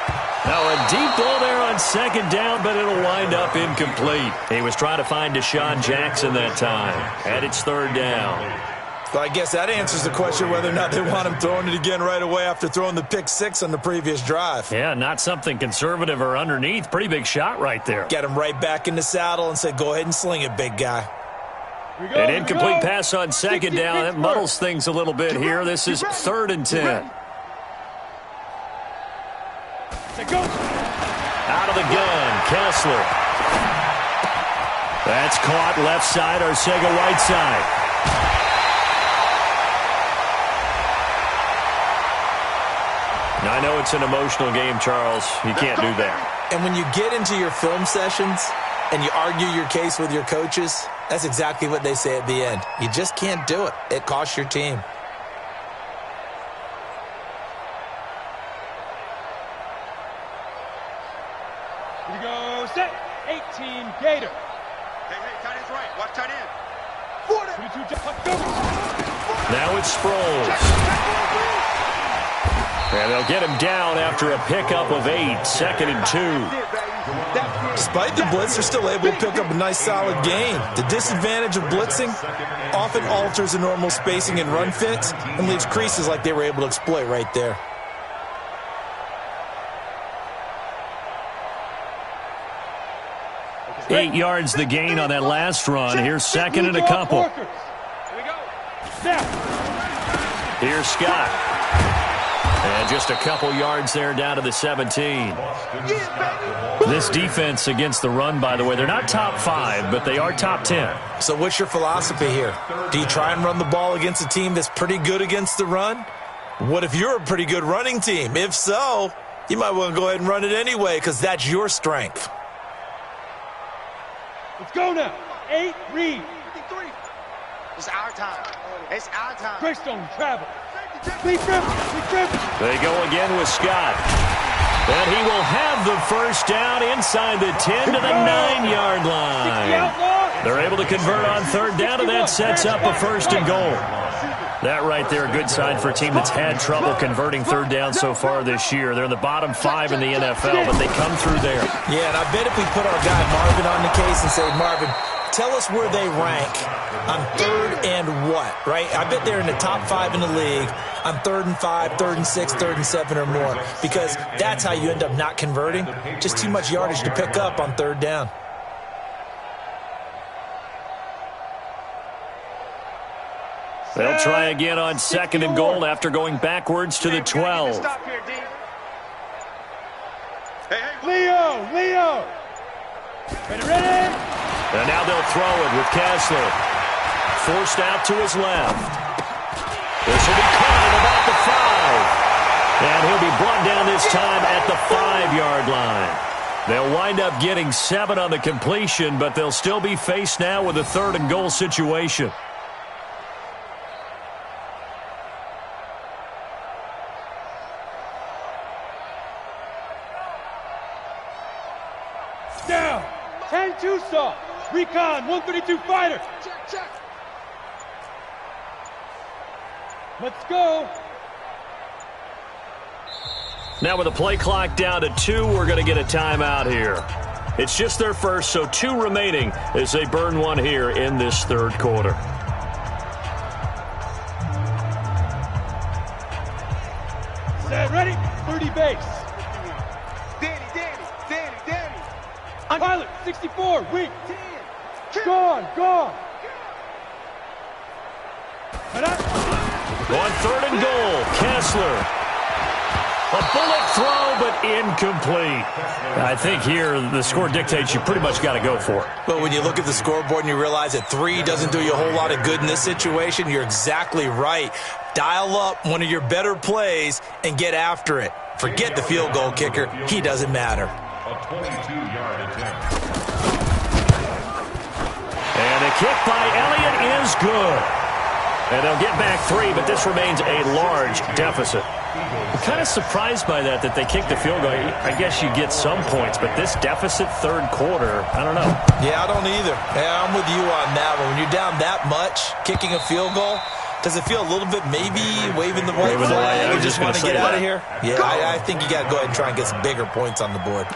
Now a deep ball there on second down, but it'll wind up incomplete. He was trying to find Deshaun Jackson that time. And it's third down. So I guess that answers the question whether or not they want him throwing it again right away after throwing the pick six on the previous drive. Yeah, not something conservative or underneath. Pretty big shot right there. Get him right back in the saddle and say, go ahead and sling it, big guy. An incomplete pass on second down. That muddles things a little bit here. This is 3rd and 10. Out of the gun, Kessler. That's caught left side, Arcega right side. Now, I know it's an emotional game, Charles. You can't do that. And when you get into your film sessions and you argue your case with your coaches, that's exactly what they say at the end. You just can't do it. It costs your team. Here we go, set, 18, Gator. Hey, tight end's right. Watch tight end. 22, go. Now it's Sproles. And they'll get him down after a pickup of 8, 2nd and 2. Despite the blitz, they're still able to pick up a nice solid gain. The disadvantage of blitzing often alters the normal spacing and run fits and leaves creases like they were able to exploit right there. Eight yards the gain on that last run. Here's 2nd and a couple. Here we go. Snap. Here's Scott. And just a couple yards there down to the 17. This defense against the run, by the way, they're not top 5, but they are top 10. So what's your philosophy here? Do you try and run the ball against a team that's pretty good against the run? What if you're a pretty good running team? If so, you might want to go ahead and run it anyway because that's your strength. Let's go now. 8, read. It's our time. It's our time. Greystone, travel. Lead grip. They go again with Scott. And he will have the first down inside the 10 to the 9-yard line. They're able to convert on 3rd down, and that sets up a 1st and goal. That right there, a good sign for a team that's had trouble converting 3rd down so far this year. They're in the bottom 5 in the NFL, but they come through there. Yeah, and I bet if we put our guy Marvin on the case and say, Marvin, tell us where they rank on 3rd and what, right? I bet they're in the top 5 in the league on 3rd and 5, 3rd and 6, 3rd and 7 or more, because that's how you end up not converting. Just too much yardage to pick up on 3rd down. They'll try again on 2nd and goal after going backwards to the 12. Stop here, D. Hey, Leo. Ready. And now they'll throw it with Kessler. Forced out to his left. This will be caught at about the 5. And he'll be brought down this time at the 5-yard line. They'll wind up getting 7 on the completion, but they'll still be faced now with a 3rd and goal situation. Down. 10-2 saw. Recon, 132 fighter. check. Let's go. Now with the play clock down to 2, we're going to get a timeout here. It's just their first, so 2 remaining as they burn one here in this 3rd quarter. Set, ready? 30 base. Danny. Pilot, 64, weak. Gone. On 3rd and goal, Kessler. A bullet throw, but incomplete. I think here the score dictates you pretty much got to go for it. But when you look at the scoreboard and you realize that 3 doesn't do you a whole lot of good in this situation, you're exactly right. Dial up one of your better plays and get after it. Forget the field goal kicker. He doesn't matter. A 22-yard attempt. And a kick by Elliott is good. And they'll get back 3, but this remains a large deficit. I'm kind of surprised by that they kicked the field goal. I guess you get some points, but this deficit 3rd quarter, I don't know. Yeah, I don't either. Yeah, I'm with you on that one. When you're down that much, kicking a field goal, does it feel a little bit maybe waving the white flag? You just want to get out of here? Yeah, I think you got to go ahead and try and get some bigger points on the board.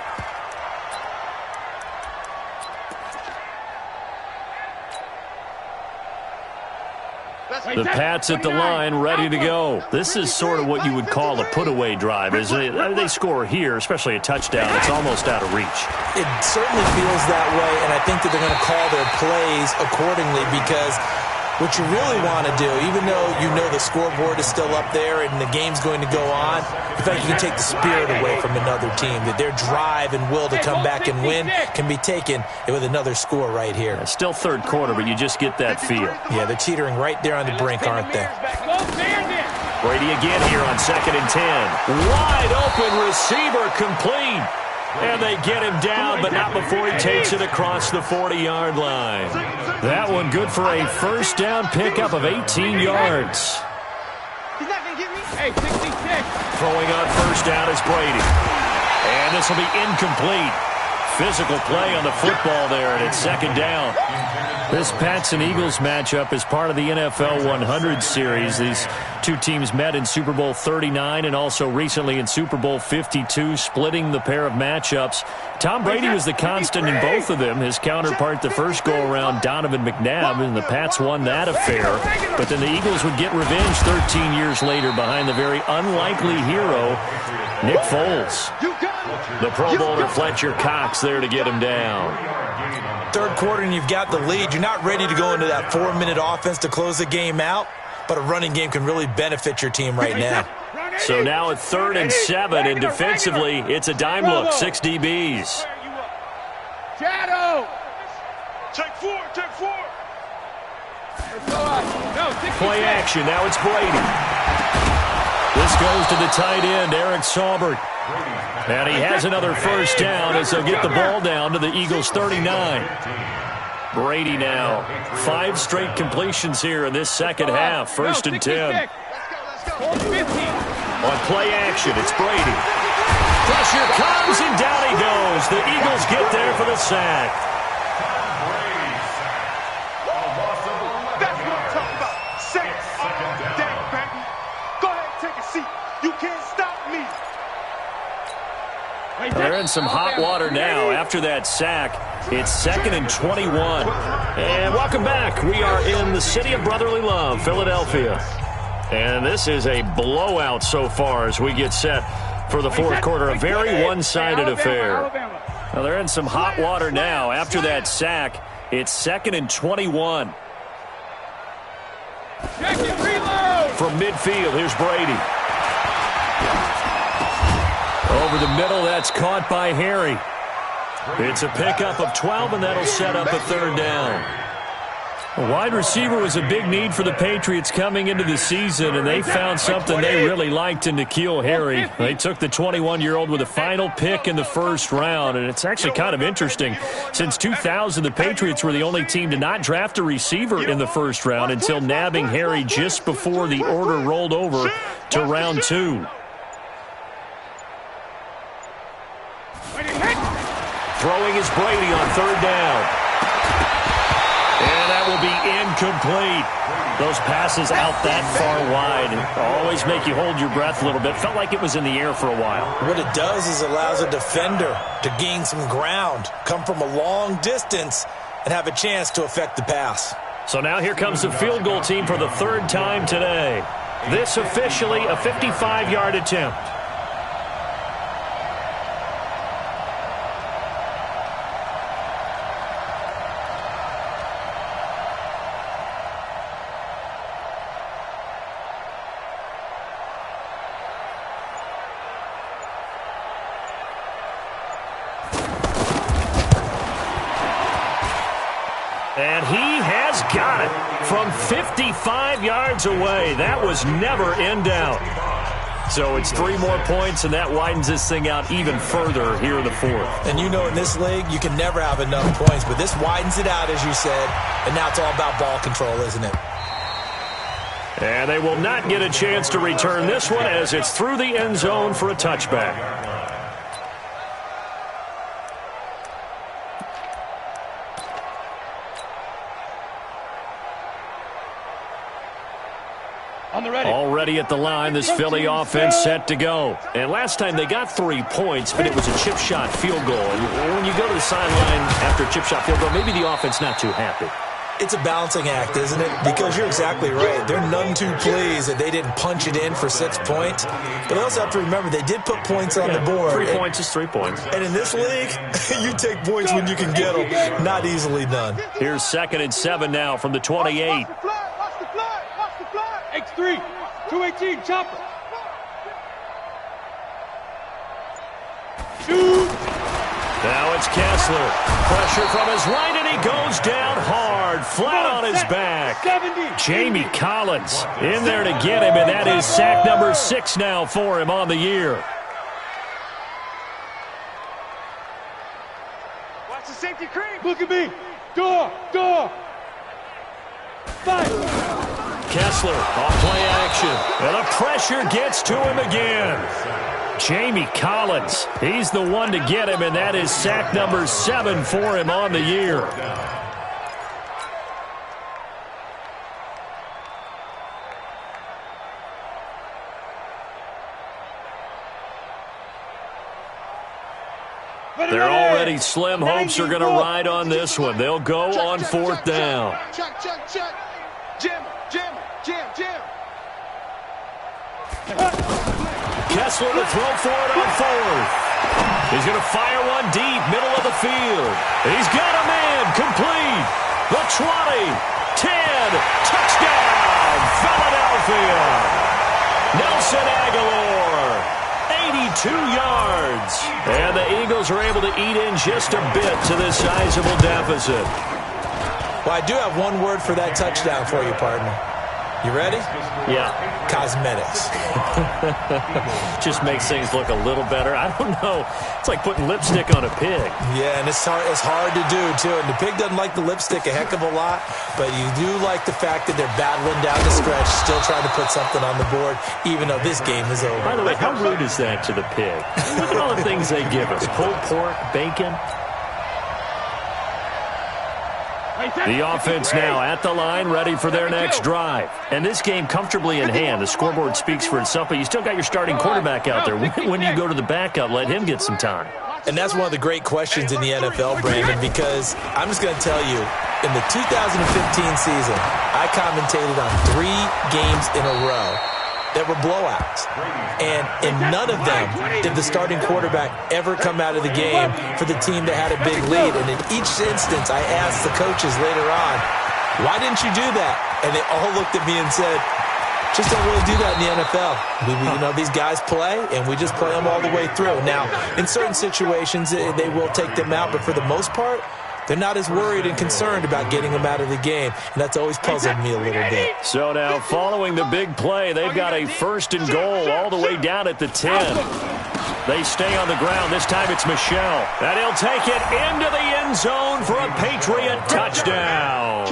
The Pats at the line, ready to go. This is sort of what you would call a put-away drive. As they score here, especially a touchdown, it's almost out of reach. It certainly feels that way, and I think that they're going to call their plays accordingly because what you really want to do, even though you know the scoreboard is still up there and the game's going to go on, in fact, you can take the spirit away from another team, that their drive and will to come back and win can be taken with another score right here. It's still 3rd quarter, but you just get that feel. Yeah, they're teetering right there on the brink, aren't they? Brady again here on 2nd and 10. Wide open receiver complete. And they get him down, but not before he takes it across the 40-yard line. That one good for a 1st down pickup of 18 yards. He's not going to get me. Hey, 66. Throwing on 1st down is Brady. And this will be incomplete. Physical play on the football there, and it's 2nd down. This Pats and Eagles matchup is part of the NFL 100 series. These two teams met in Super Bowl 39 and also recently in Super Bowl 52, splitting the pair of matchups. Tom Brady was the constant in both of them. His counterpart the first go-around, Donovan McNabb, and the Pats won that affair. But then the Eagles would get revenge 13 years later behind the very unlikely hero, Nick Foles. The Pro Bowler Fletcher Cox there to get him down. 3rd quarter and you've got the lead. You're not ready to go into that 4-minute offense to close the game out, but a running game can really benefit your team right now. So now at 3rd and 7, and defensively, it's a dime look, 6 DBs. Shadow. Take 4. Play action, now it's Brady. This goes to the tight end, Eric Saubert. And he has another 1st down as they'll get the ball down to the Eagles' 39. Brady now, 5 straight completions here in this 2nd half, 1st and 10. On play action, it's Brady. Pressure comes and down he goes. The Eagles get there for the sack. That's what I'm talking about. Second down, baby. Go ahead and take a seat. You can't stop me. They're in some hot water now after that sack. It's 2nd and 21. And welcome back. We are in the city of brotherly love, Philadelphia. And this is a blowout so far as we get set for the 4th quarter. A very one-sided affair. Now they're in some hot water now after that sack. It's 2nd and 21. From midfield, here's Brady. Over the middle, that's caught by Harry. It's a pickup of 12, and that'll set up a 3rd down. A wide receiver was a big need for the Patriots coming into the season, and they found something they really liked in N'Keal Harry. They took the 21-year-old with a final pick in the 1st round, and it's actually kind of interesting. Since 2000, the Patriots were the only team to not draft a receiver in the 1st round until nabbing Harry just before the order rolled over to round 2. Throwing is Brady on 3rd down. And that will be incomplete. Those passes out that far wide always make you hold your breath a little bit. Felt like it was in the air for a while. What it does is allows a defender to gain some ground, come from a long distance, and have a chance to affect the pass. So now here comes the field goal team for the 3rd time today. This officially a 55-yard attempt. And he has got it from 55 yards away. That was never in doubt. So it's 3 more points, and that widens this thing out even further here in the fourth. And you know in this league, you can never have enough points, but this widens it out, as you said, and now it's all about ball control, isn't it? And they will not get a chance to return this one as it's through the end zone for a touchback. Already at the line, this Philly offense set to go. And last time they got 3 points, but it was a chip shot field goal. And when you go to the sideline after a chip shot field goal, maybe the offense not too happy. It's a balancing act, isn't it? Because you're exactly right. They're none too pleased that they didn't punch it in for 6 points. But they also have to remember they did put points on the board. 3 points is 3 points. And in this league, you take points when you can get them. Not easily done. Here's 2nd and 7 now from the 28. Watch the flag. X3, 218, chopper. Shoot. Now it's Kessler. Pressure from his right, and he goes down hard, flat on his back. 70. Jamie Collins in there to get him, and that is sack number 6 now for him on the year. Watch the safety creep. Look at me. Door. Fight. Kessler off play action, and the pressure gets to him again. Jamie Collins, he's the one to get him, and that is sack number 7 for him on the year. They're already slim hopes are going to ride on this one. They'll go on 4th down. Check. Jam. Kessler to throw for it on 4th. He's going to fire one deep, middle of the field. He's got a man, complete. The 20, 10, touchdown, Philadelphia. Nelson Aguilar, 82 yards. And the Eagles are able to eat in just a bit to this sizable deficit. Well, I do have one word for that touchdown for you, partner. You ready? Yeah. Cosmetics. Just makes things look a little better. I don't know. It's like putting lipstick on a pig. Yeah, and it's hard to do, too. And the pig doesn't like the lipstick a heck of a lot, but you do like the fact that they're battling down the stretch, still trying to put something on the board, even though this game is over. By the way, how rude is that to the pig? Look at all the things they give us. Pulled pork, bacon. The offense now at the line, ready for their next drive. And this game comfortably in hand. The scoreboard speaks for itself, but you still got your starting quarterback out there. When you go to the backup, let him get some time. And that's one of the great questions in the NFL, Brandon, because I'm just going to tell you, in the 2015 season, I commentated on 3 games in a row that were blowouts. And in none of them did the starting quarterback ever come out of the game for the team that had a big lead. And in each instance, I asked the coaches later on, why didn't you do that? And they all looked at me and said, just don't really do that in the NFL. These guys play, and we just play them all the way through. Now, in certain situations, they will take them out, but for the most part, they're not as worried and concerned about getting them out of the game, and that's always puzzled me a little bit. So now, following the big play, they've got a 1st and goal all the way down at the 10. They stay on the ground. This time it's Michel. And he'll take it into the end zone for a Patriot touchdown.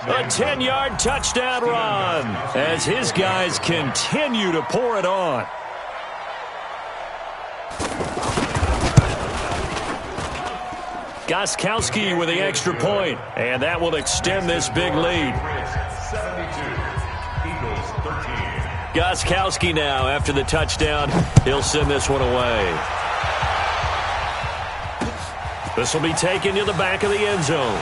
A 10-yard touchdown run as his guys continue to pour it on. Gostkowski with the extra point, and that will extend this big lead. 72, Eagles 13. Gostkowski now, after the touchdown, he'll send this one away. This will be taken to the back of the end zone.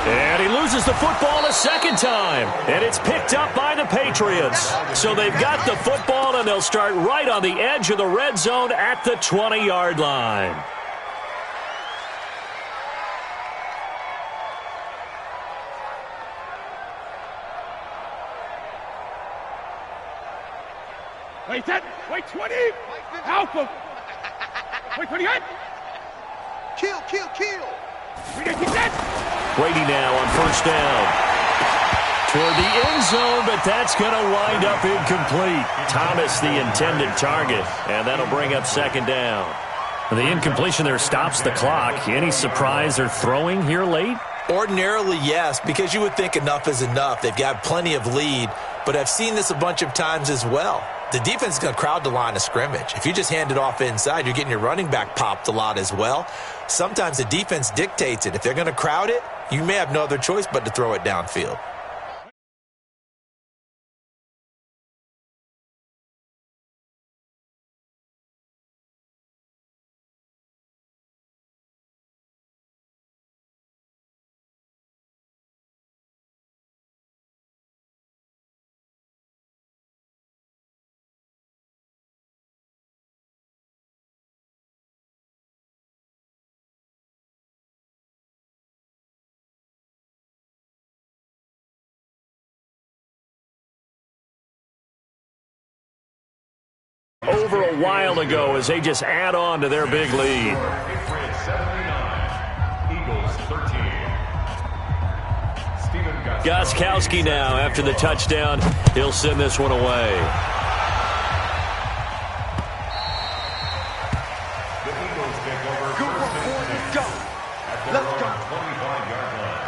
And he loses the football a second time, and it's picked up by the Patriots. So they've got the football, and they'll start right on the edge of the red zone at the 20-yard line. Wait, set. Wait, 20. Alpha. Wait, 28. Kill. Brady now on first down. Toward the end zone, but that's going to wind up incomplete. Thomas, the intended target, and that'll bring up second down. The incompletion there stops the clock. Any surprise they're throwing here late? Ordinarily, yes, because you would think enough is enough. They've got plenty of lead, but I've seen this a bunch of times as well. The defense is going to crowd the line of scrimmage. If you just hand it off inside, you're getting your running back popped a lot as well. Sometimes the defense dictates it. If they're going to crowd it, you may have no other choice but to throw it downfield. Over a while ago as they just add on to their big lead. Gostkowski now after the touchdown. He'll send this one away. The Eagles take over first and 10 at their own 25-yard line.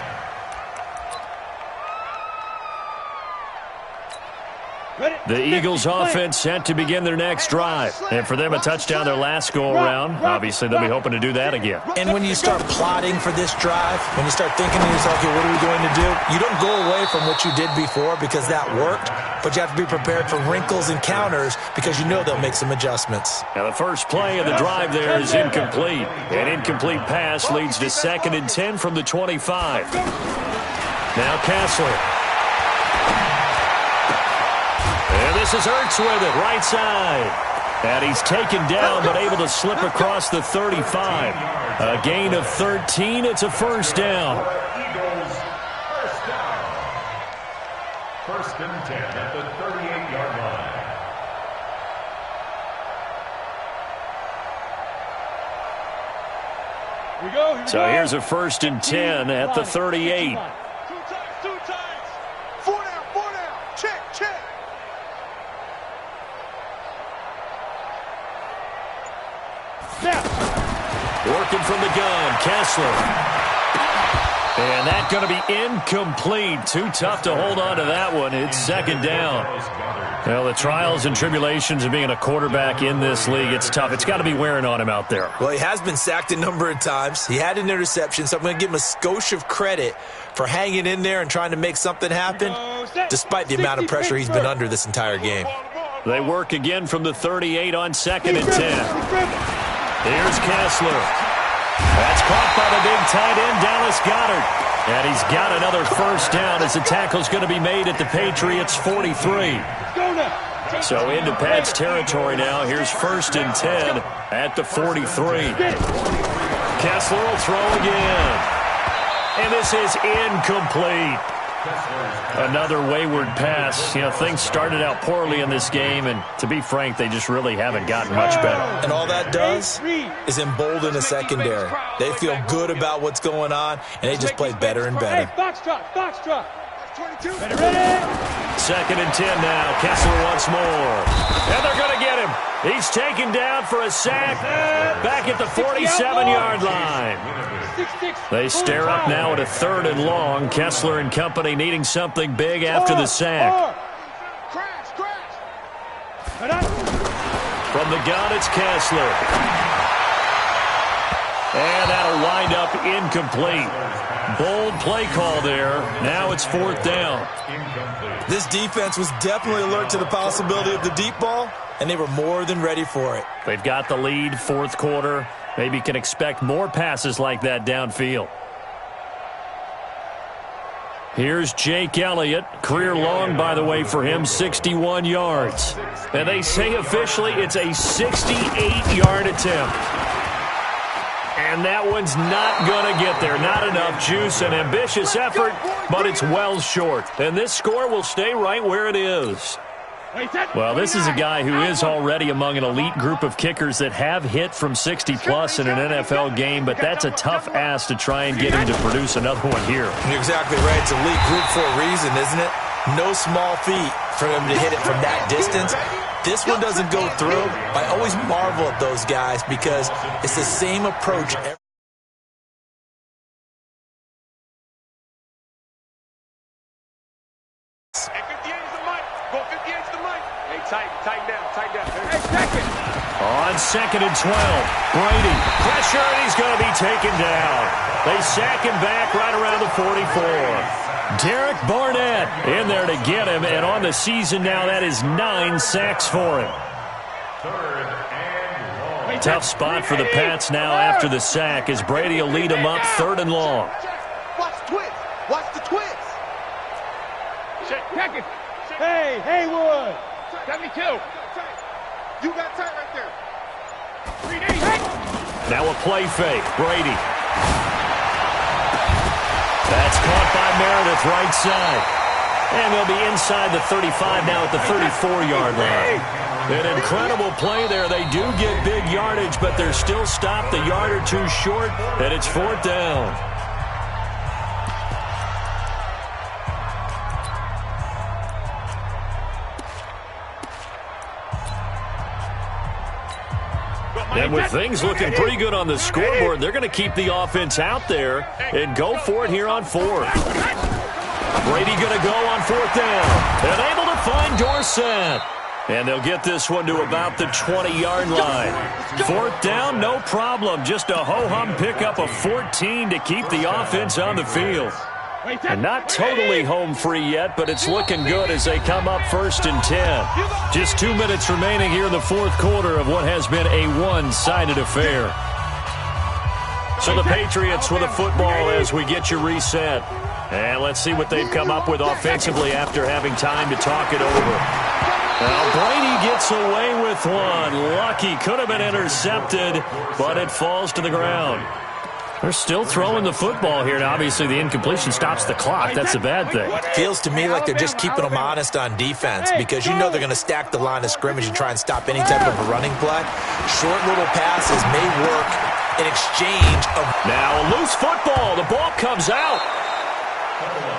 The Eagles offense set to begin their next drive. And for them, a touchdown their last go-around. Obviously, they'll be hoping to do that again. And when you start plotting for this drive, when you start thinking to yourself, okay, what are we going to do? You don't go away from what you did before because that worked, but you have to be prepared for wrinkles and counters because you know they'll make some adjustments. Now, the first play of the drive there is incomplete. An incomplete pass leads to 2nd and 10 from the 25. Now Kessler. And this is Ertz with it, right side. And he's taken down, but able to slip across the 35. A gain of 13. It's a first down. Eagles, first down. 1st and 10 at the 38-yard line. So here's a 1st and 10 at the 38. Two times. 4 down. Check. Working from the gun, Kessler. And that's going to be incomplete. Too tough to hold on to that one. It's 2nd down. Well, the trials and tribulations of being a quarterback in this league, it's tough. It's got to be wearing on him out there. Well, he has been sacked a number of times. He had an interception, so I'm going to give him a skosh of credit for hanging in there and trying to make something happen, despite the amount of pressure he's been under this entire game. They work again from the 38 on 2nd and 10. Here's Kessler. That's caught by the big tight end, Dallas Goedert. And he's got another first down as the tackle's going to be made at the Patriots' 43. So into Pat's territory now. Here's 1st and 10 at the 43. Kessler will throw again. And this is incomplete. Another wayward pass. You know, things started out poorly in this game, and to be frank, they just really haven't gotten much better. And all that does is embolden a secondary. They feel good about what's going on, and they just play better and better. Foxtrot. 22. 2nd and 10 now. Kessler once more. And they're going to get him. He's taken down for a sack back at the 47-yard line. They stare up now at a 3rd and long. Kessler and company needing something big after the sack. From the gun, it's Kessler. And that'll wind up incomplete. Bold play call there. Now it's 4th down. This defense was definitely alert to the possibility of the deep ball, and they were more than ready for it. They've got the lead, 4th quarter. Maybe can expect more passes like that downfield. Here's Jake Elliott. Career long, by the way, for him, 61 yards. And they say officially it's a 68-yard attempt. And that one's not going to get there. Not enough juice. An ambitious effort, but it's well short. And this score will stay right where it is. Well, this is a guy who is already among an elite group of kickers that have hit from 60-plus in an NFL game, but that's a tough ask to try and get him to produce another one here. You're exactly right. It's elite group for a reason, isn't it? No small feat for him to hit it from that distance. This one doesn't go through. I always marvel at those guys because it's the same approach every On 2nd and 12, Brady, pressure, and he's going to be taken down. They sack him back right around the 44. Derek Barnett in there to get him, and on the season now, that is 9 sacks for him. Tough spot for the Pats now after the sack as Brady will lead them up 3rd and long. Watch the twist. Watch the twist. Check it. Hey, Haywood. 72. You got tight right there. 3D. Now a play fake. Brady. That's caught by Meredith right side. And they'll be inside the 35 now at the 34-yard line. An incredible play there. They do get big yardage, but they're still stopped a yard or two short, and it's 4th down. And with things looking pretty good on the scoreboard, they're going to keep the offense out there and go for it here on 4th. Brady going to go on 4th down and able to find Dorsett. And they'll get this one to about the 20-yard line. 4th down, no problem. Just a ho-hum pickup of 14 to keep the offense on the field. And not totally home free yet, but it's looking good as they come up 1st and 10. Just 2 minutes remaining here in the 4th quarter of what has been a one-sided affair. So the Patriots with a football as we get you reset. And let's see what they've come up with offensively after having time to talk it over. Now Brady gets away with one. Lucky, could have been intercepted, but it falls to the ground. They're still throwing the football here. Now, obviously, the incompletion stops the clock. That's a bad thing. Feels to me like they're just keeping them honest on defense because you know they're going to stack the line of scrimmage and try and stop any type of a running play. Short little passes may work in exchange of... Now, a loose football. The ball comes out.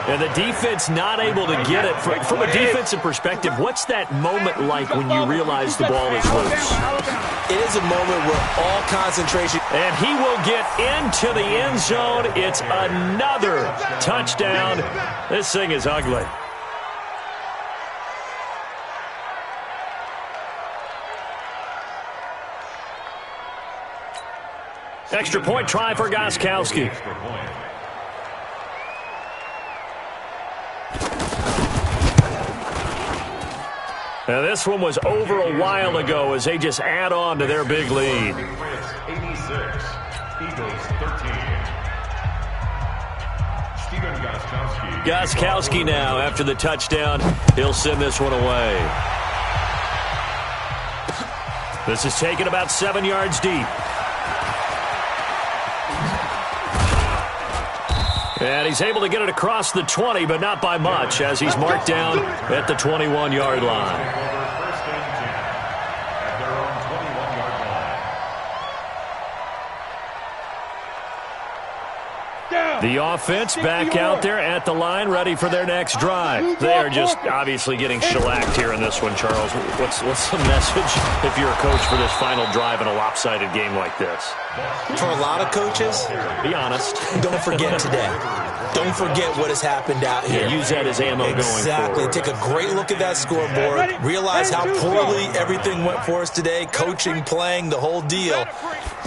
And the defense not able to get it. From a defensive perspective, what's that moment like when you realize the ball is loose? It is a moment where all concentration... And he will get into the end zone. It's another touchdown. This thing is ugly. Extra point try for Gostkowski. Now this one was over a while ago as they just add on to their big lead. 86, Eagles 13. Steven Gostkowski. Gostkowski now after the touchdown. He'll send this one away. This is taken about 7 yards deep. And he's able to get it across the 20, but not by much, as he's marked down at the 21-yard line. The offense back out there at the line, ready for their next drive. They are just obviously getting shellacked here in this one, Charles. What's the message if you're a coach for this final drive in a lopsided game like this? For a lot of coaches, be honest. Don't forget today. Don't forget what has happened out here. Yeah, use that as ammo going forward. Exactly. Take a great look at that scoreboard. Realize how poorly everything went for us today. Coaching, playing, the whole deal.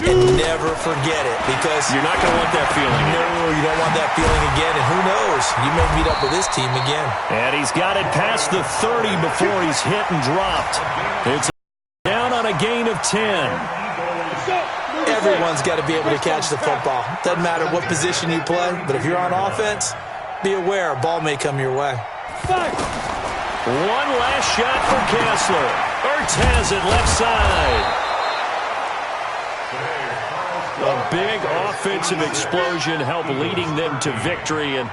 And never forget it because... You're not going to want that feeling. No, you don't want that feeling again. And who knows? You may meet up with this team again. And he's got it past the 30 before he's hit and dropped. It's down on a gain of 10. Everyone's got to be able to catch the football. Doesn't matter what position you play, but if you're on offense, be aware a ball may come your way. One last shot for Kessler. Ertz has it left side. A big offensive explosion helped leading them to victory, and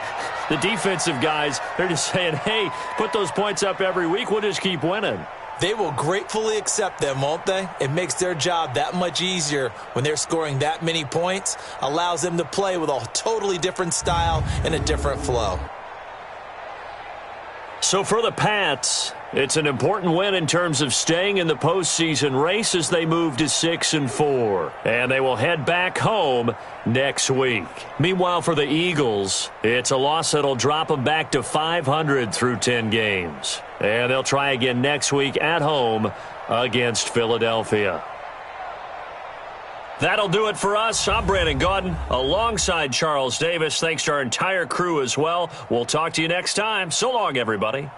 The defensive guys, they're just saying, hey, put those points up every week. We'll just keep winning. They will gratefully accept them, won't they? It makes their job that much easier when they're scoring that many points. Allows them to play with a totally different style and a different flow. So for the Pats, it's an important win in terms of staying in the postseason race as they move to 6-4. And they will head back home next week. Meanwhile, for the Eagles, it's a loss that'll drop them back to 500 through 10 games. And they'll try again next week at home against Philadelphia. That'll do it for us. I'm Brandon Gaudin alongside Charles Davis. Thanks to our entire crew as well. We'll talk to you next time. So long, everybody.